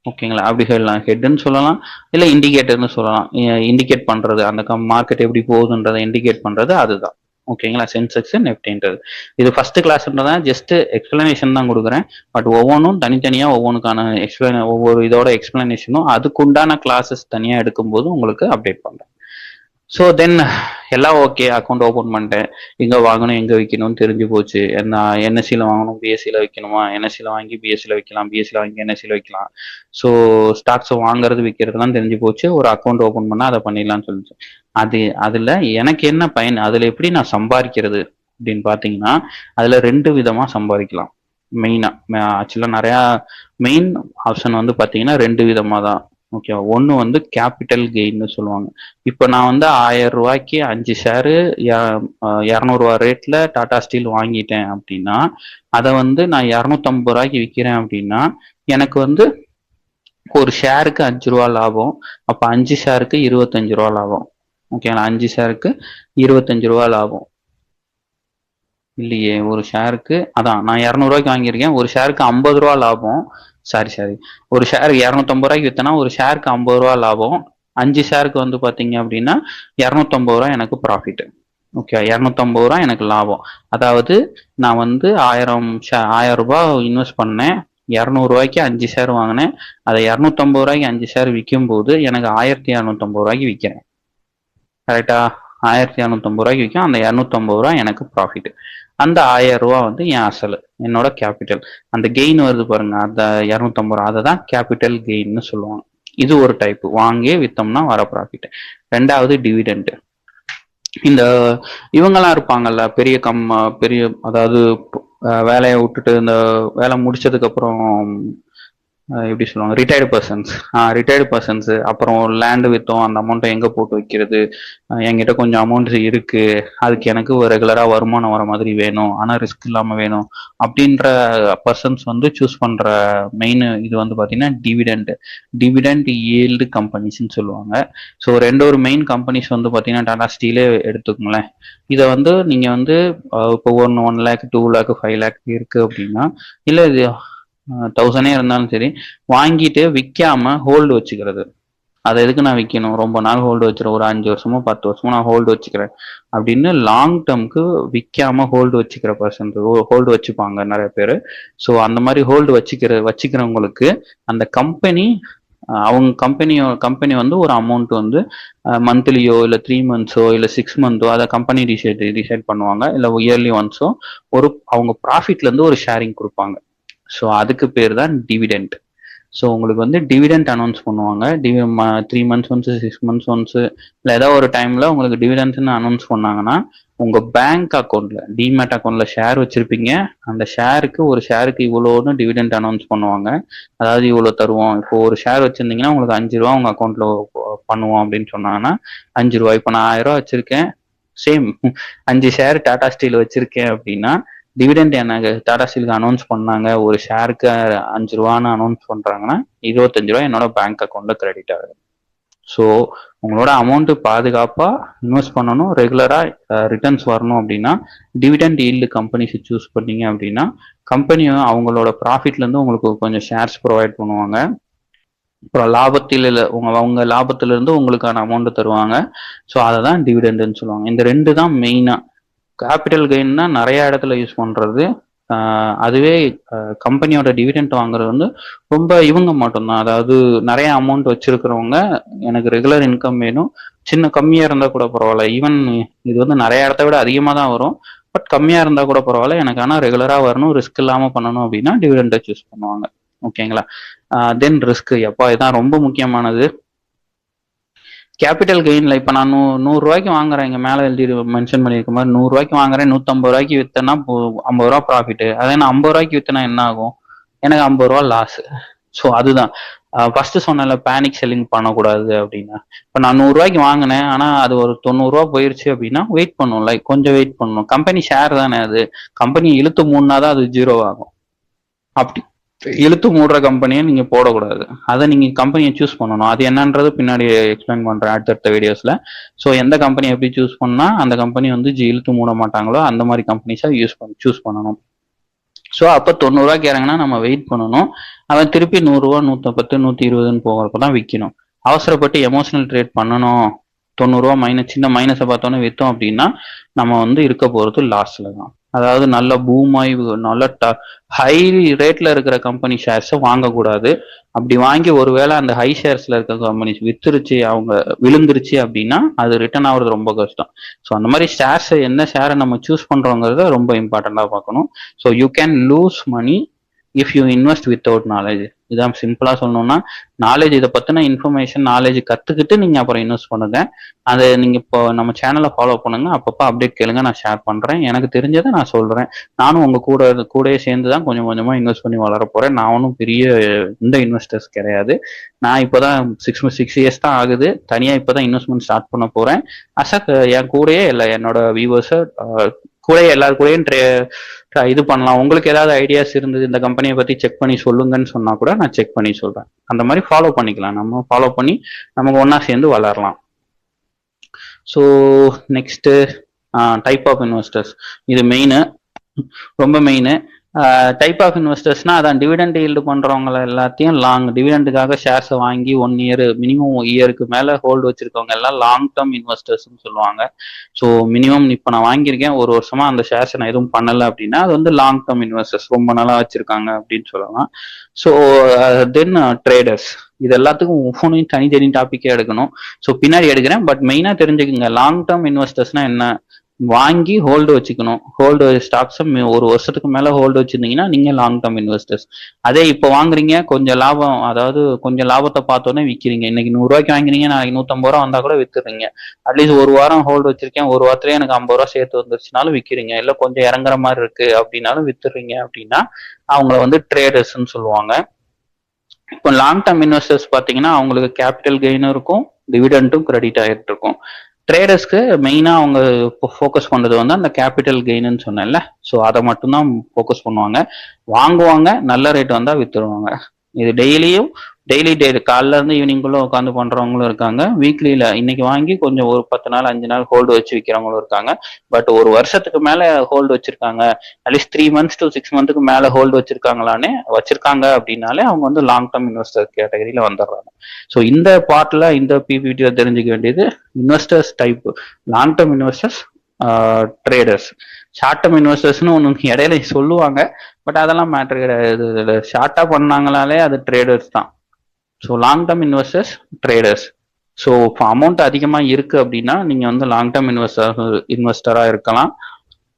ஓகேங்களா. அப்படி சொல்லலாம், ஹெட்னு சொல்லலாம், இல்லை இண்டிகேட்டர்னு சொல்லலாம். இண்டிகேட் பண்றது அந்த மார்க்கெட் எப்படி போகுதுன்றதை இண்டிகேட் பண்றது அதுதான். ஓகேங்களா. சென்செக்ஸ், நிஃப்டின்றது இது ஃபர்ஸ்ட் கிளாஸ்ன்றதான் ஜஸ்ட் எக்ஸ்பிளனேஷன் தான் கொடுக்குறேன். பட் ஒவ்வொன்றும் தனித்தனியா ஒவ்வொன்றுக்கான ஒவ்வொரு இதோட எக்ஸ்பிளனேஷனும் அதுக்குண்டான கிளாஸஸ் தனியா எடுக்கும்போது உங்களுக்கு அப்டேட் பண்றேன். ஸோ தென் எல்லாம் ஓகே, அக்கௌண்ட் ஓப்பன் பண்ணிட்டேன். எங்கே வாங்கணும் எங்கே விற்கணும்னு தெரிஞ்சு போச்சு. என்எஸ்சியில் வாங்கணும், பிஎஸ்சியில் வைக்கணுமா, என்எஸ்சியில் வாங்கி பிஎஸ்சியில் வைக்கலாம், பிஎஸ்சியில் வாங்கி என்எஸ்சியில் வைக்கலாம். ஸோ ஸ்டாக்ஸை வாங்குறது விற்கிறதுலாம் தெரிஞ்சு போச்சு. ஒரு அக்கௌண்ட் ஓப்பன் பண்ணால் அதை பண்ணிடலாம்னு சொல்லிச்சு. அதில் எனக்கு என்ன பயன், அதில் எப்படி நான் சம்பாதிக்கிறது அப்படின்னு பார்த்தீங்கன்னா, அதில் 2 விதமாக சம்பாதிக்கலாம். மெயினாக ஆக்சுவலாக நிறையா மெயின் ஆப்ஷன் வந்து பார்த்தீங்கன்னா 2 விதமாக தான். ஓகே. ஒன்று வந்து கேபிட்டல் கெயின்னு சொல்லுவாங்க. இப்போ நான் வந்து 1000 ரூபாய்க்கு 5 ஷேரு 200 ரூபா ரேட்ல டாடா ஸ்டீல் வாங்கிட்டேன் அப்படின்னா, அதை வந்து நான் 250 ரூபாய்க்கு விற்கிறேன் அப்படின்னா எனக்கு வந்து ஒரு ஷேருக்கு 5 ரூபா லாபம். அப்போ 5 ஷேருக்கு 25 ரூபா லாபம். ஓகேங்களா. 5 ஷேருக்கு 25 ரூபா லாபம் இல்லையே. ஒரு ஷேருக்கு அதான் நான் 200 ரூபாய்க்கு வாங்கியிருக்கேன், ஒரு ஷேருக்கு 50 ரூபா லாபம். சாரி ஒரு ஷேருக்கு 250 ரூபாய்க்கு வித்தனா ஒரு ஷேருக்கு 50 ரூபா லாபம். 5 ஷேருக்கு வந்து பாத்தீங்க அப்படின்னா 250 ரூபா எனக்கு ப்ராஃபிட். ஓகே. 250 ரூபா எனக்கு லாபம். அதாவது நான் வந்து 1000 ரூபாய் இன்வெஸ்ட் பண்ணேன், 200 ரூபாய்க்கு 5 ஷேர் வாங்கினேன். அதை 250 ரூபாய்க்கு 5 ஷேர் விற்கும் போது எனக்கு 1250 ரூபாய்க்கு விற்கிறேன். கரெக்டா. 1250 ரூபாய்க்கு விற்கும். அந்த 250 ரூபா எனக்கு ப்ராஃபிட். அந்த 1000 ரூபா வந்து என் அசல், என்னோட கேபிட்டல். அந்த கெயின் வருது பாருங்க, அந்த 250 ரூபா, அதை தான் கேபிட்டல் கெயின்னு சொல்லுவாங்க. இது ஒரு டைப், வாங்கி வித்தோம்னா வர ப்ராஃபிட். 2வது டிவிடெண்ட். இந்த இவங்கெல்லாம் இருப்பாங்கல்ல, பெரிய அதாவது வேலையை விட்டுட்டு இந்த வேலை முடிச்சதுக்கு அப்புறம் எப்படி சொல்லுவாங்க, ரிட்டையர்டு பர்சன்ஸ். அப்புறம் லேண்டு விற்றோம், அந்த அமௌண்ட்டை எங்கே போட்டு வைக்கிறது, என்கிட்ட கொஞ்சம் அமௌண்ட்ஸ் இருக்கு, அதுக்கு எனக்கு ரெகுலராக வருமானம் வர மாதிரி வேணும், ஆனால் ரிஸ்க் இல்லாமல் வேணும் அப்படின்ற பர்சன்ஸ் வந்து சூஸ் பண்ணுற மெயின் இது வந்து பார்த்தீங்கன்னா டிவிடெண்ட் ஈல்டு கம்பெனிஸ்ன்னு சொல்லுவாங்க. ஸோ ஒரு மெயின் கம்பெனிஸ் வந்து பார்த்தீங்கன்னா டாடா ஸ்டீலே எடுத்துக்கோங்களேன். இதை வந்து நீங்கள் வந்து இப்போ 1 லேக் 2 லேக் 5 லேக் இருக்கு அப்படின்னா, இல்லை இது 1000 இருந்தாலும் சரி, வாங்கிட்டு விற்காம ஹோல்டு வச்சுக்கிறது. அதை எதுக்கு நான் விற்கணும், ரொம்ப நாள் ஹோல்டு வச்சிருக்கேன், ஒரு 5 வருஷமோ 10 வருஷமோ நான் ஹோல்டு வச்சுக்கிறேன் அப்படின்னு லாங் டேர்முக்கு விற்காம ஹோல்டு வச்சுக்கிற பர்சன் ஹோல்டு வச்சுப்பாங்க நிறைய பேர். ஸோ அந்த மாதிரி ஹோல்டு வச்சுக்கிறவங்களுக்கு அந்த அவங்க கம்பெனி வந்து ஒரு அமௌண்ட் வந்து மந்த்லியோ இல்லை 3 மந்த்ஸோ இல்லை 6 மந்த்தோ அதை கம்பெனி டிசைட் பண்ணுவாங்க. இல்லை இயர்லி ஒன்ஸோ அவங்க ப்ராஃபிட்ல இருந்து ஒரு ஷேரிங் கொடுப்பாங்க. ஸோ அதுக்கு பேர் தான் டிவிடெண்ட். ஸோ உங்களுக்கு வந்து டிவிடெண்ட் அனௌன்ஸ் பண்ணுவாங்க. 3 மந்த்ஸ் ஒன்ஸ், 6 மந்த்ஸ் ஒன்ஸ், இல்லை ஏதோ ஒரு டைம்ல உங்களுக்கு டிவிடெண்ட்ஸ்னு அனௌன்ஸ் பண்ணாங்கன்னா உங்க பேங்க் அக்கௌண்ட்ல, டிமேட் அக்கௌண்ட்ல ஷேர் வச்சிருப்பீங்க. அந்த ஷேருக்கு ஒரு ஷேருக்கு இவ்வளோன்னு டிவிடெண்ட் அனௌன்ஸ் பண்ணுவாங்க. அதாவது இவ்வளோ தருவோம். இப்போ ஒரு ஷேர் வச்சிருந்தீங்கன்னா உங்களுக்கு 5 ரூபா உங்க அக்கௌண்ட்ல பண்ணுவோம் அப்படின்னு சொன்னாங்கன்னா 5 ரூபா. இப்போ நான் 1000 ரூபா வச்சிருக்கேன், சேம் 5 ஷேர் டாடா ஸ்டீல் வச்சிருக்கேன் அப்படின்னா டிவிடெண்ட் எனக்கு டாடா ஸ்டீலுக்கு அனௌன்ஸ் பண்ணாங்க, ஒரு ஷேருக்கு 5 ரூபான்னு அனௌன்ஸ் பண்றாங்கன்னா 25 ரூபா என்னோட பேங்க் அக்கௌண்ட்ல கிரெடிட் ஆகுது. ஸோ உங்களோட அமௌண்ட் பாதுகாப்பா இன்வெஸ்ட் பண்ணணும், ரெகுலரா ரிட்டர்ன்ஸ் வரணும் அப்படின்னா டிவிடெண்ட் ஈல்டு கம்பெனிஸ் சூஸ் பண்ணீங்க அப்படின்னா கம்பெனி அவங்களோட ப்ராஃபிட்ல இருந்து உங்களுக்கு கொஞ்சம் ஷேர்ஸ் ப்ரொவைட் பண்ணுவாங்க. அப்புறம் லாபத்தில் அவங்க லாபத்துல இருந்து உங்களுக்கான அமௌண்ட் தருவாங்க. ஸோ அதை தான் டிவிடெண்டுன்னு சொல்லுவாங்க. இந்த ரெண்டு தான் மெயினா. கேபிட்டல் கெயின்னா நிறைய இடத்துல யூஸ் பண்றது. அதுவே கம்பெனியோட டிவிடெண்ட் வாங்குறது வந்து ரொம்ப இவங்க மட்டும்தான். அதாவது நிறைய அமௌண்ட் வச்சிருக்கிறவங்க, எனக்கு ரெகுலர் இன்கம் வேணும், சின்ன கம்மியா இருந்தா கூட பரவாயில்ல, ஈவன் இது வந்து நிறைய இடத்த விட அதிகமா தான் வரும், பட் கம்மியா இருந்தா கூட பரவாயில்ல, எனக்கு ஆனால் ரெகுலரா வரணும், ரிஸ்க் இல்லாம பண்ணணும் அப்படின்னா டிவிடெண்டை சூஸ் பண்ணுவாங்க. ஓகேங்களா? தென் ரிஸ்க், எப்பா இதான் ரொம்ப முக்கியமானது. கேபிட்டல் கெயின்ல இப்ப நான் 100 ரூபாய்க்கு வாங்குறேன், இங்க மேல எழுதி மென்ஷன் பண்ணிருக்க மாதிரி 100 ரூபாய்க்கு வாங்குறேன், 150 ரூபாய்க்கு வித்தனா 50 ரூபா ப்ராஃபிட். அதே நான் 50 ரூபாய்க்கு வித்தனா என்ன ஆகும்? எனக்கு 50 ரூபா லாஸ். ஸோ அதுதான் ஃபர்ஸ்ட் சொன்னல, பேனிக் செல்லிங் பண்ணக்கூடாது அப்படின்னா. இப்ப நான் 100 ரூபாய்க்கு வாங்கினேன், ஆனா அது ஒரு 90 ரூபா போயிருச்சு அப்படின்னா வெயிட் பண்ணணும், லைக் கொஞ்சம் வெயிட் பண்ணணும். கம்பெனி ஷேர் தானே, அது கம்பெனி இழுத்து மூணுனாதான் அது ஜீரோ ஆகும். அப்படி இழுத்து மூடுற கம்பெனியை நீங்க போடக்கூடாது, அதை நீங்க கம்பெனியை சூஸ் பண்ணணும். அது என்னன்றது பின்னாடி எக்ஸ்பிளைன் பண்றேன் அடுத்தடுத்த வீடியோஸ்ல. ஸோ எந்த கம்பெனி எப்படி சூஸ் பண்ணா அந்த கம்பெனி வந்து இழுத்து மூட மாட்டாங்களோ அந்த மாதிரி கம்பெனிஸா சூஸ் பண்ணணும். ஸோ அப்போ 90 ரூபாய்க்கு இறங்கினா நம்ம வெயிட் பண்ணணும். அவன் திருப்பி 100 ரூபா, 110, 120 போகிறப்ப தான் விற்கணும். அவசரப்பட்டு எமோஷனல் ட்ரேட் பண்ணணும், 90 ரூபா மைனஸ், சின்ன மைனஸை பார்த்தோன்னே விற்றோம் அப்படின்னா நம்ம வந்து இருக்க போறது லாஸ்ட்ல தான். அதாவது நல்ல பூமாய் நல்ல ஹை ரேட்ல இருக்கிற கம்பெனி ஷேர்ஸை வாங்கக்கூடாது. அப்படி வாங்கி ஒருவேளை அந்த ஹை ஷேர்ஸ்ல இருக்க கம்பெனிஸ் வித்துருச்சு, அவங்க விழுந்துருச்சு அப்படின்னா அது ரிட்டர்ன் ஆகுறது ரொம்ப கஷ்டம். ஸோ அந்த மாதிரி ஷேர்ஸ், என்ன ஷேரை நம்ம சூஸ் பண்றோங்கிறத ரொம்ப இம்பார்ட்டண்டா பார்க்கணும். So you can lose money if you invest without knowledge. இதான் சிம்பிளா சொல்லணும்னா, நாலேஜ், இதை பத்தின இன்ஃபர்மேஷன் நாலேஜ் கத்துக்கிட்டு நீங்க அப்புறம் இன்வெஸ்ட் பண்ணுங்க. அதை நீங்க இப்போ நம்ம சேனலை ஃபாலோ பண்ணுங்க, அப்பப்போ அப்டேட் கேளுங்க, நான் ஷேர் பண்றேன், எனக்கு தெரிஞ்சதை நான் சொல்றேன். நானும் உங்க கூடயே சேர்ந்து தான் கொஞ்சம் கொஞ்சமா இன்வெஸ்ட் பண்ணி வளர போறேன். நான் ஒன்றும் பெரிய இந்த இன்வெஸ்டர்ஸ் கிடையாது. நான் இப்போதான் 6 இயர்ஸ் தான் ஆகுது, தனியா இப்போதான் இன்வெஸ்ட்மெண்ட் ஸ்டார்ட் பண்ண போறேன். என் கூடயே இல்லை, என்னோட வியூவர்ஸை கூட எல்லாரு கூடயும் இது பண்ணலாம். உங்களுக்கு ஏதாவது ஐடியாஸ் இருந்தது, இந்த கம்பெனியை பத்தி செக் பண்ணி சொல்லுங்கன்னு சொன்னா கூட நான் செக் பண்ணி சொல்றேன். அந்த மாதிரி ஃபாலோ பண்ணிக்கலாம், நம்ம ஃபாலோ பண்ணி நமக்கு ஒன்னா சேர்ந்து வளரலாம். So next type of investors, இது மெயின், ரொம்ப மெயின். டைப் ஆஃப் இன்வெஸ்டர்ஸ்னா அதான் டிவிடெண்ட் ஈல்டு பண்றவங்க எல்லாத்தையும் லாங் டிவிடெண்டுக்காக ஷேர்ஸை வாங்கி 1 இயர் மினிமம் இயருக்கு மேல ஹோல்டு வச்சிருக்கவங்க எல்லாம் லாங் டேர்ம் இன்வெஸ்டர்ஸ்னு சொல்லுவாங்க. ஸோ மினிமம் இப்போ நான் வாங்கியிருக்கேன் 1 வருஷமா, அந்த ஷேர்ஸை நான் எதுவும் பண்ணலை அப்படின்னா அது வந்து லாங் டேர்ம் இன்வெஸ்டர்ஸ், ரொம்ப நாளா வச்சிருக்காங்க அப்படின்னு சொல்லலாம். ஸோ தென் ட்ரேடர்ஸ், இது எல்லாத்துக்கும் ஒவ்வொன்றையும் தனித்தனி டாப்பிக்கே எடுக்கணும். ஸோ பின்னாடி எடுக்கிறேன், பட் மெயினா தெரிஞ்சுக்குங்க, லாங் டேர்ம் இன்வெஸ்டர்ஸ்னா என்ன. வாங்கி ஹோல்டு வச்சுக்கணும், ஹோல்டு ஸ்டாக்ஸ் 1 வருஷத்துக்கு மேல ஹோல்டு வச்சிருந்தீங்கன்னா நீங்க லாங் டேர்ம் இன்வெஸ்டர்ஸ். அதே இப்போ வாங்குறீங்க, கொஞ்சம் லாபம், அதாவது கொஞ்சம் லாபத்தை பார்த்தோன்னே விற்கிறீங்க, இன்னைக்கு 100 ரூபாய்க்கு வாங்குறீங்க, நாளைக்கு 150 ரூபா வந்தா கூட வித்துறீங்க. அட்லீஸ்ட் 1 வாரம் ஹோல்டு வச்சிருக்கேன், 1 வாரத்திலேயே எனக்கு 50 ரூபா சேர்த்து வந்துருச்சுனாலும் விற்கிறீங்க, இல்லை கொஞ்சம் இறங்குற மாதிரி இருக்கு அப்படின்னாலும் வித்துறீங்க அப்படின்னா அவங்கள வந்து ட்ரேடர்ஸ்ன்னு சொல்லுவாங்க. இப்போ லாங் டேர்ம் இன்வெஸ்டர்ஸ் பார்த்தீங்கன்னா அவங்களுக்கு கேபிட்டல் கெயினும் இருக்கும், டிவிடெண்டும் கிரெடிட் ஆகிட்டு இருக்கும். ட்ரேடர்ஸ்க்கு மெயினா அவங்க ஃபோக்கஸ் பண்றது வந்து அந்த கேபிட்டல் கெயின்னு சொன்னேன்ல, ஸோ அதை மட்டும்தான் ஃபோக்கஸ் பண்ணுவாங்க. வாங்குவாங்க, நல்ல ரேட் வந்தா வித்துருவாங்க. இது டெய்லி காலைல இருந்து ஈவினிங்குள்ள உட்காந்து பண்றவங்களும் இருக்காங்க. வீக்லியில இன்னைக்கு வாங்கி கொஞ்சம் ஒரு 10 நாள் 5 நாள் ஹோல்டு வச்சு விற்கிறவங்களும் இருக்காங்க. பட் 1 வருஷத்துக்கு மேல ஹோல்டு வச்சிருக்காங்க, அட்லீஸ்ட் 3 months to 6 months மேல ஹோல்டு வச்சிருக்காங்க அப்படின்னாலே அவங்க வந்து லாங் டேர்ம் இன்வெஸ்டர் கேட்டகரியில வந்துடுறாங்க. ஸோ இந்த பார்ட்ல இந்த பிபிடியில தெரிஞ்சுக்க வேண்டியது investors type, long term investors, traders. Short term இன்வெஸ்டர்ஸ்னு ஒன்று இடையில சொல்லுவாங்க, பட் அதெல்லாம் மேட்டர் கிடையாது. ஷார்ட்டா பண்ணாங்களாலே அது ட்ரேடர்ஸ் தான். So long term investors, traders. So இப்போ அமௌண்ட் அதிகமாக இருக்கு அப்படின்னா நீங்கள் வந்து லாங் டேர்ம் இன்வெஸ்டராக இருக்கலாம்,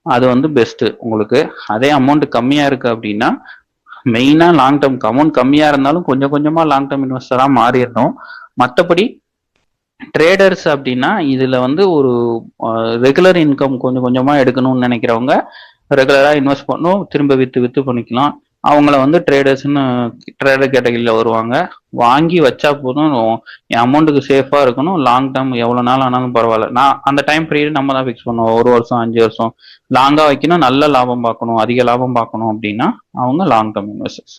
அது வந்து பெஸ்ட்டு உங்களுக்கு. அதே அமௌண்ட் கம்மியாக இருக்கு அப்படின்னா மெயினா லாங் டேர்ம் அமௌண்ட் கம்மியா இருந்தாலும் கொஞ்சம் கொஞ்சமா லாங் டேர்ம் இன்வெஸ்டரா மாறிடணும். மற்றபடி ட்ரேடர்ஸ் அப்படின்னா இதுல வந்து ஒரு ரெகுலர் இன்கம் கொஞ்சம் கொஞ்சமா எடுக்கணும்னு நினைக்கிறவங்க ரெகுலரா இன்வெஸ்ட் பண்ணும், திரும்ப வித்து வித்து பண்ணிக்கலாம். அவங்கள வந்து ட்ரேடர்ஸ்னு ட்ரேடர் கேட்டகரியில வருவாங்க. வாங்கி வச்சா போதும், என் அமௌண்ட்டுக்கு சேஃபா இருக்கணும், லாங் டேர்ம் எவ்வளவு நாள் ஆனாலும் பரவாயில்ல. நான் அந்த டைம் பீரியட் நம்ம தான் ஃபிக்ஸ் பண்ணுவோம், 1 வருஷம் 5 வருஷம் லாங்கா வைக்கணும், நல்ல லாபம் பார்க்கணும், அதிக லாபம் பார்க்கணும் அப்படின்னா அவங்க லாங் டேர்ம் இன்வெஸ்டர்ஸ்.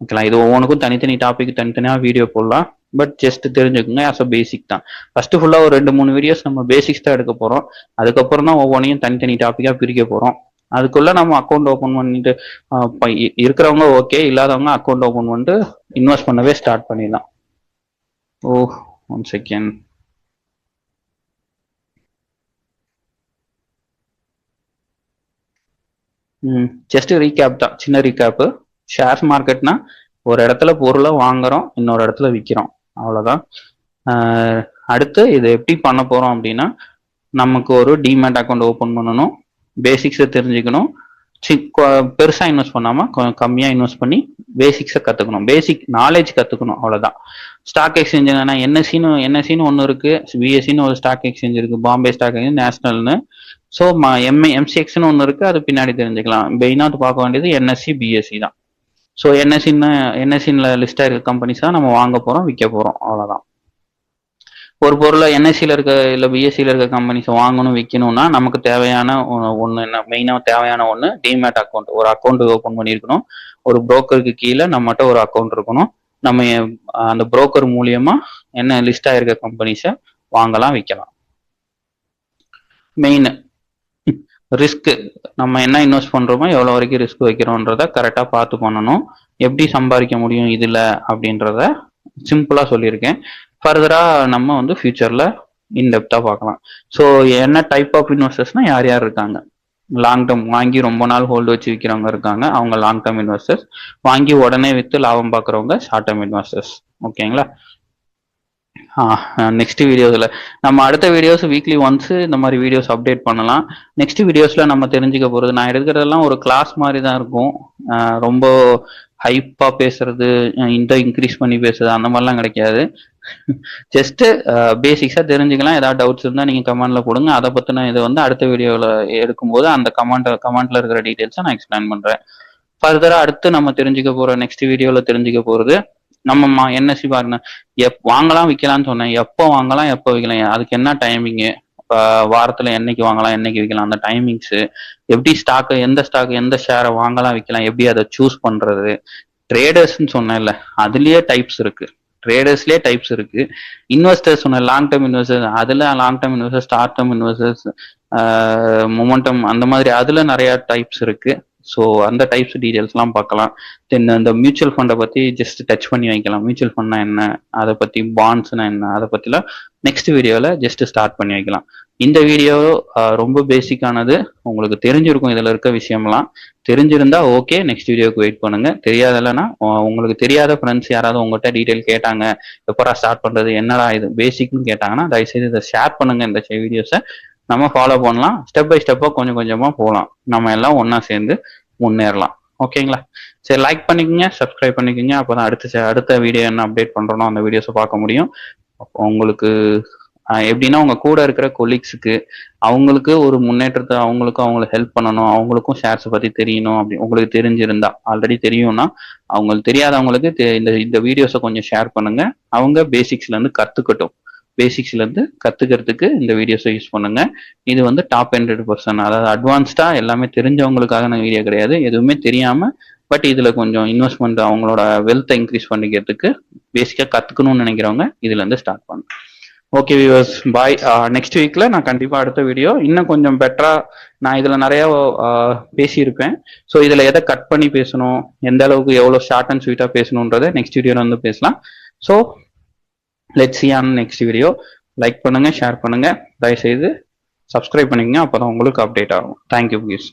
ஓகேங்களா? இது ஒவ்வொன்றுக்கும் தனித்தனி டாபிக் தனித்தனியா வீடியோ போடலாம். பட் ஜஸ்ட் தெரிஞ்சுக்கோங்க, ஆஸ் அ பேசிக் தான். ஃபர்ஸ்ட் ஃபுல்லா ஒரு 2 3 வீடியோஸ் நம்ம பேசிக்ஸ் தான் எடுக்க போறோம். அதுக்கப்புறம் தான் ஒவ்வொன்றையும் தனித்தனி டாபிக்கா பிரிக்க போறோம். அதுக்குள்ள நம்ம அக்கௌண்ட் ஓபன் பண்ணிட்டு இருக்கிறவங்க ஓகே, இல்லாதவங்க அக்கௌண்ட் ஓபன் பண்ணிட்டு இன்வெஸ்ட் பண்ணவே ஸ்டார்ட் பண்ணிடலாம். ஓ, 1 செகண்ட். ஜஸ்ட் ரீகேப் தான், சின்ன ரீகேப்பு. ஷேர் மார்க்கெட்னா ஒரு இடத்துல பொருளை வாங்குறோம், இன்னொரு இடத்துல விற்கிறோம், அவ்வளோதான். அடுத்து இது எப்படி பண்ண போறோம் அப்படின்னா, நமக்கு ஒரு டிமேட் அக்கௌண்ட் ஓப்பன் பண்ணணும், பேசிக்ஸை தெரிஞ்சுக்கணும், பெருசா இன்வெஸ்ட் பண்ணாம கொஞ்சம் கம்மியா இன்வெஸ்ட் பண்ணி பேசிக்ஸை கத்துக்கணும், பேசிக் நாலேஜ் கத்துக்கணும், அவ்வளவுதான். ஸ்டாக் எக்ஸ்சேஞ்ச் என்னன்னா என்எஸ்சின்னு ஒன்று இருக்கு, பிஎஸ்சின்னு ஒரு ஸ்டாக் எக்ஸ்சேஞ்ச் இருக்கு, பாம்பே ஸ்டாக் எக்ஸ்சேஞ்ச், நேஷனல்னு. ஸோ எம்சிஎக்ஸ்னு ஒன்று இருக்கு, அது பின்னாடி தெரிஞ்சுக்கலாம். மெயினாக பார்க்க வேண்டியது என்எஸ்சி பிஎஸ்சி தான். ஸோ என்எஸ்சின்ல லிஸ்ட் ஆயிருக்க கம்பெனிஸ் தான் நம்ம வாங்க போறோம், விற்க போறோம், அவ்வளவுதான். ஒரு பொருளை என்எஸ்சியில் இருக்க இல்லை பிஎஸ்சியில் இருக்க கம்பெனிஸை வாங்கணும் விற்கணும்னா நமக்கு தேவையான ஒன்று என்ன, மெயினாக தேவையான ஒன்று டிமேட் அக்கௌண்ட். ஒரு அக்கௌண்ட் ஓப்பன் பண்ணியிருக்கணும், ஒரு புரோக்கருக்கு கீழே நம்மகிட்ட ஒரு அக்கௌண்ட் இருக்கணும். நம்ம அந்த புரோக்கர் மூலியமா என்ன லிஸ்ட் ஆயிருக்க கம்பெனிஸை வாங்கலாம் விற்கலாம். மெயின் ரிஸ்க், நம்ம என்ன இன்வெஸ்ட் பண்றோமோ எவ்வளோ வரைக்கும் ரிஸ்க் வைக்கிறோன்றத கரெக்டாக பார்த்து பண்ணணும். எப்படி சம்பாதிக்க முடியும் இதில் அப்படின்றத சிம்பிளாக சொல்லியிருக்கேன். ஃபர்தராக நம்ம வந்து ஃபியூச்சரில் இன்டெப்த்தாக பார்க்கலாம். ஸோ என்ன டைப் ஆஃப் இன்வெஸ்டர்ஸ்னால் யார் யார் இருக்காங்க? லாங் டேர்ம் வாங்கி ரொம்ப நாள் ஹோல்டு வச்சு விற்கிறவங்க இருக்காங்க, அவங்க லாங் டேர்ம் இன்வெஸ்டர்ஸ். வாங்கி உடனே விற்று லாபம் பார்க்குறவங்க ஷார்ட் டேர்ம் இன்வெஸ்டர்ஸ். ஓகேங்களா? நெக்ஸ்ட் வீடியோஸில் நம்ம அடுத்த வீடியோஸ் வீக்லி ஒன்ஸ் இந்த மாதிரி வீடியோஸ் அப்டேட் பண்ணலாம். நெக்ஸ்ட் வீடியோஸில் நம்ம தெரிஞ்சுக்க போகிறது, நான் எடுக்கிறதெல்லாம் ஒரு கிளாஸ் மாதிரி தான் இருக்கும். ரொம்ப ஹைப்பாக பேசுறது, இந்த இன்க்ரீஸ் பண்ணி பேசுறது அந்த மாதிரிலாம் கிடைக்காது. ஜஸ்ட் பேசிக்ஸாக தெரிஞ்சுக்கலாம். ஏதாவது டவுட்ஸ் இருந்தால் நீங்கள் கமெண்ட்ல போடுங்க. அதை பற்றின இதை வந்து அடுத்த வீடியோவில் எடுக்கும்போது அந்த கமெண்ட்ல இருக்கிற டீட்டெயில்ஸை நான் எக்ஸ்பிளைன் பண்ணுறேன். ஃபர்தராக அடுத்து நம்ம தெரிஞ்சுக்க போகிற நெக்ஸ்ட் வீடியோவில் தெரிஞ்சுக்க போகிறது, நம்ம என்எஸ்சி பாருங்க, வாங்கலாம் விற்கலாம்னு சொன்னேன். எப்போ வாங்கலாம் எப்போ விற்கலாம், அதுக்கு என்ன டைமிங்கு, வாரத்துல என்னைக்கு வாங்கலாம் என்னைக்கு விற்கலாம், அந்த டைமிங்ஸ், எப்படி ஸ்டாக்கு, எந்த ஷேரை வாங்கலாம் விற்கலாம், எப்படி அதை சூஸ் பண்றது. ட்ரேடர்ஸ்ன்னு சொன்னேன்ல, அதுலயே டைப்ஸ் இருக்கு, ட்ரேடர்ஸ்லயே டைப்ஸ் இருக்கு. இன்வெஸ்டர்ஸ் சொன்ன லாங் டேர்ம் இன்வெஸ்டர்ஸ், அதுல long term investors, short term investors, momentum, அந்த மாதிரி அதுல நிறைய டைப்ஸ் இருக்கு. ஸோ அந்த டைப்ஸ் டீடைல்ஸ்லாம் பார்க்கலாம். தென் இந்த மியூச்சுவல் ஃபண்டை பற்றி ஜஸ்ட் டச் பண்ணி வைக்கலாம். மியூச்சுவல் ஃபண்ட்னா என்ன, அதை பற்றி பாண்ட்ஸ்னா என்ன, அதை பற்றிலாம் நெக்ஸ்ட் வீடியோவில் ஜஸ்ட் ஸ்டார்ட் பண்ணி வைக்கலாம். இந்த வீடியோ ரொம்ப பேசிக்கானது, உங்களுக்கு தெரிஞ்சிருக்கும் இதில் இருக்க விஷயம்லாம். தெரிஞ்சிருந்தா ஓகே, நெக்ஸ்ட் வீடியோக்கு வெயிட் பண்ணுங்க. தெரியாதலன்னா, உங்களுக்கு தெரியாத ஃப்ரெண்ட்ஸ் யாராவது உங்கள்கிட்ட டீட்டெயில் கேட்டாங்க, எப்பரா ஸ்டார்ட் பண்ணுறது, என்னடா இது பேசிக்னு கேட்டாங்கன்னா தயவுசெய்து இதை ஷேர் பண்ணுங்க. இந்த வீடியோஸை நம்ம ஃபாலோ பண்ணலாம், ஸ்டெப் பை ஸ்டெப்பாக கொஞ்சம் கொஞ்சமாக போகலாம், நம்ம எல்லாம் ஒன்றா சேர்ந்து முன்னேறலாம். ஓகேங்களா? சரி, லைக் பண்ணிக்கோங்க, சப்ஸ்கிரைப் பண்ணிக்கோங்க. அப்போ தான் அடுத்த வீடியோ என்ன அப்டேட் பண்ணுறோனோ அந்த வீடியோஸை பார்க்க முடியும். உங்களுக்கு எப்படின்னா, உங்க கூட இருக்கிற கொலீக்ஸுக்கு அவங்களுக்கு ஒரு முன்னேற்றத்தை, அவங்களுக்கு ஹெல்ப் பண்ணணும், அவங்களுக்கும் ஷேர்ஸ் பற்றி தெரியணும். அப்படி உங்களுக்கு தெரிஞ்சிருந்தா, ஆல்ரெடி தெரியும்னா அவங்களுக்கு தெரியாதவங்களுக்கு இந்த வீடியோஸை கொஞ்சம் ஷேர் பண்ணுங்க. அவங்க பேசிக்ஸ்லேருந்து கற்றுக்கட்டும். பேசிக்ஸ்லேருந்து கற்றுக்கிறதுக்கு இந்த வீடியோஸை யூஸ் பண்ணுங்க. இது வந்து டாப் 100%, அதாவது அட்வான்ஸ்டா எல்லாமே தெரிஞ்சவங்களுக்கான வீடியோ கிடையாது. எதுவுமே தெரியாம பட் இதுல கொஞ்சம் இன்வெஸ்ட்மெண்ட், அவங்களோட வெல்த்தை இன்க்ரீஸ் பண்ணிக்கிறதுக்கு பேசிக்கா கத்துக்கணும்னு நினைக்கிறவங்க இதுல இருந்து ஸ்டார்ட் பண்ணுங்க. ஓகே வியூவர்ஸ், பாய். நெக்ஸ்ட் வீக்ல நான் கண்டிப்பா அடுத்த வீடியோ இன்னும் கொஞ்சம் பெட்டரா, நான் இதுல நிறைய பேசியிருப்பேன். ஸோ இதுல எதை கட் பண்ணி பேசணும், எந்த அளவுக்கு எவ்வளவு ஷார்ட் அண்ட் ஸ்வீட்டா பேசணுன்றதை நெக்ஸ்ட் வீடியோல வந்து பேசலாம். So let's see on next video. Like பண்ணுங்க, ஷேர் பண்ணுங்க, தயவுசெய்து சப்ஸ்கிரைப் பண்ணிக்கங்க, அப்போதான் உங்களுக்கு அப்டேட் ஆகும். Thank you please.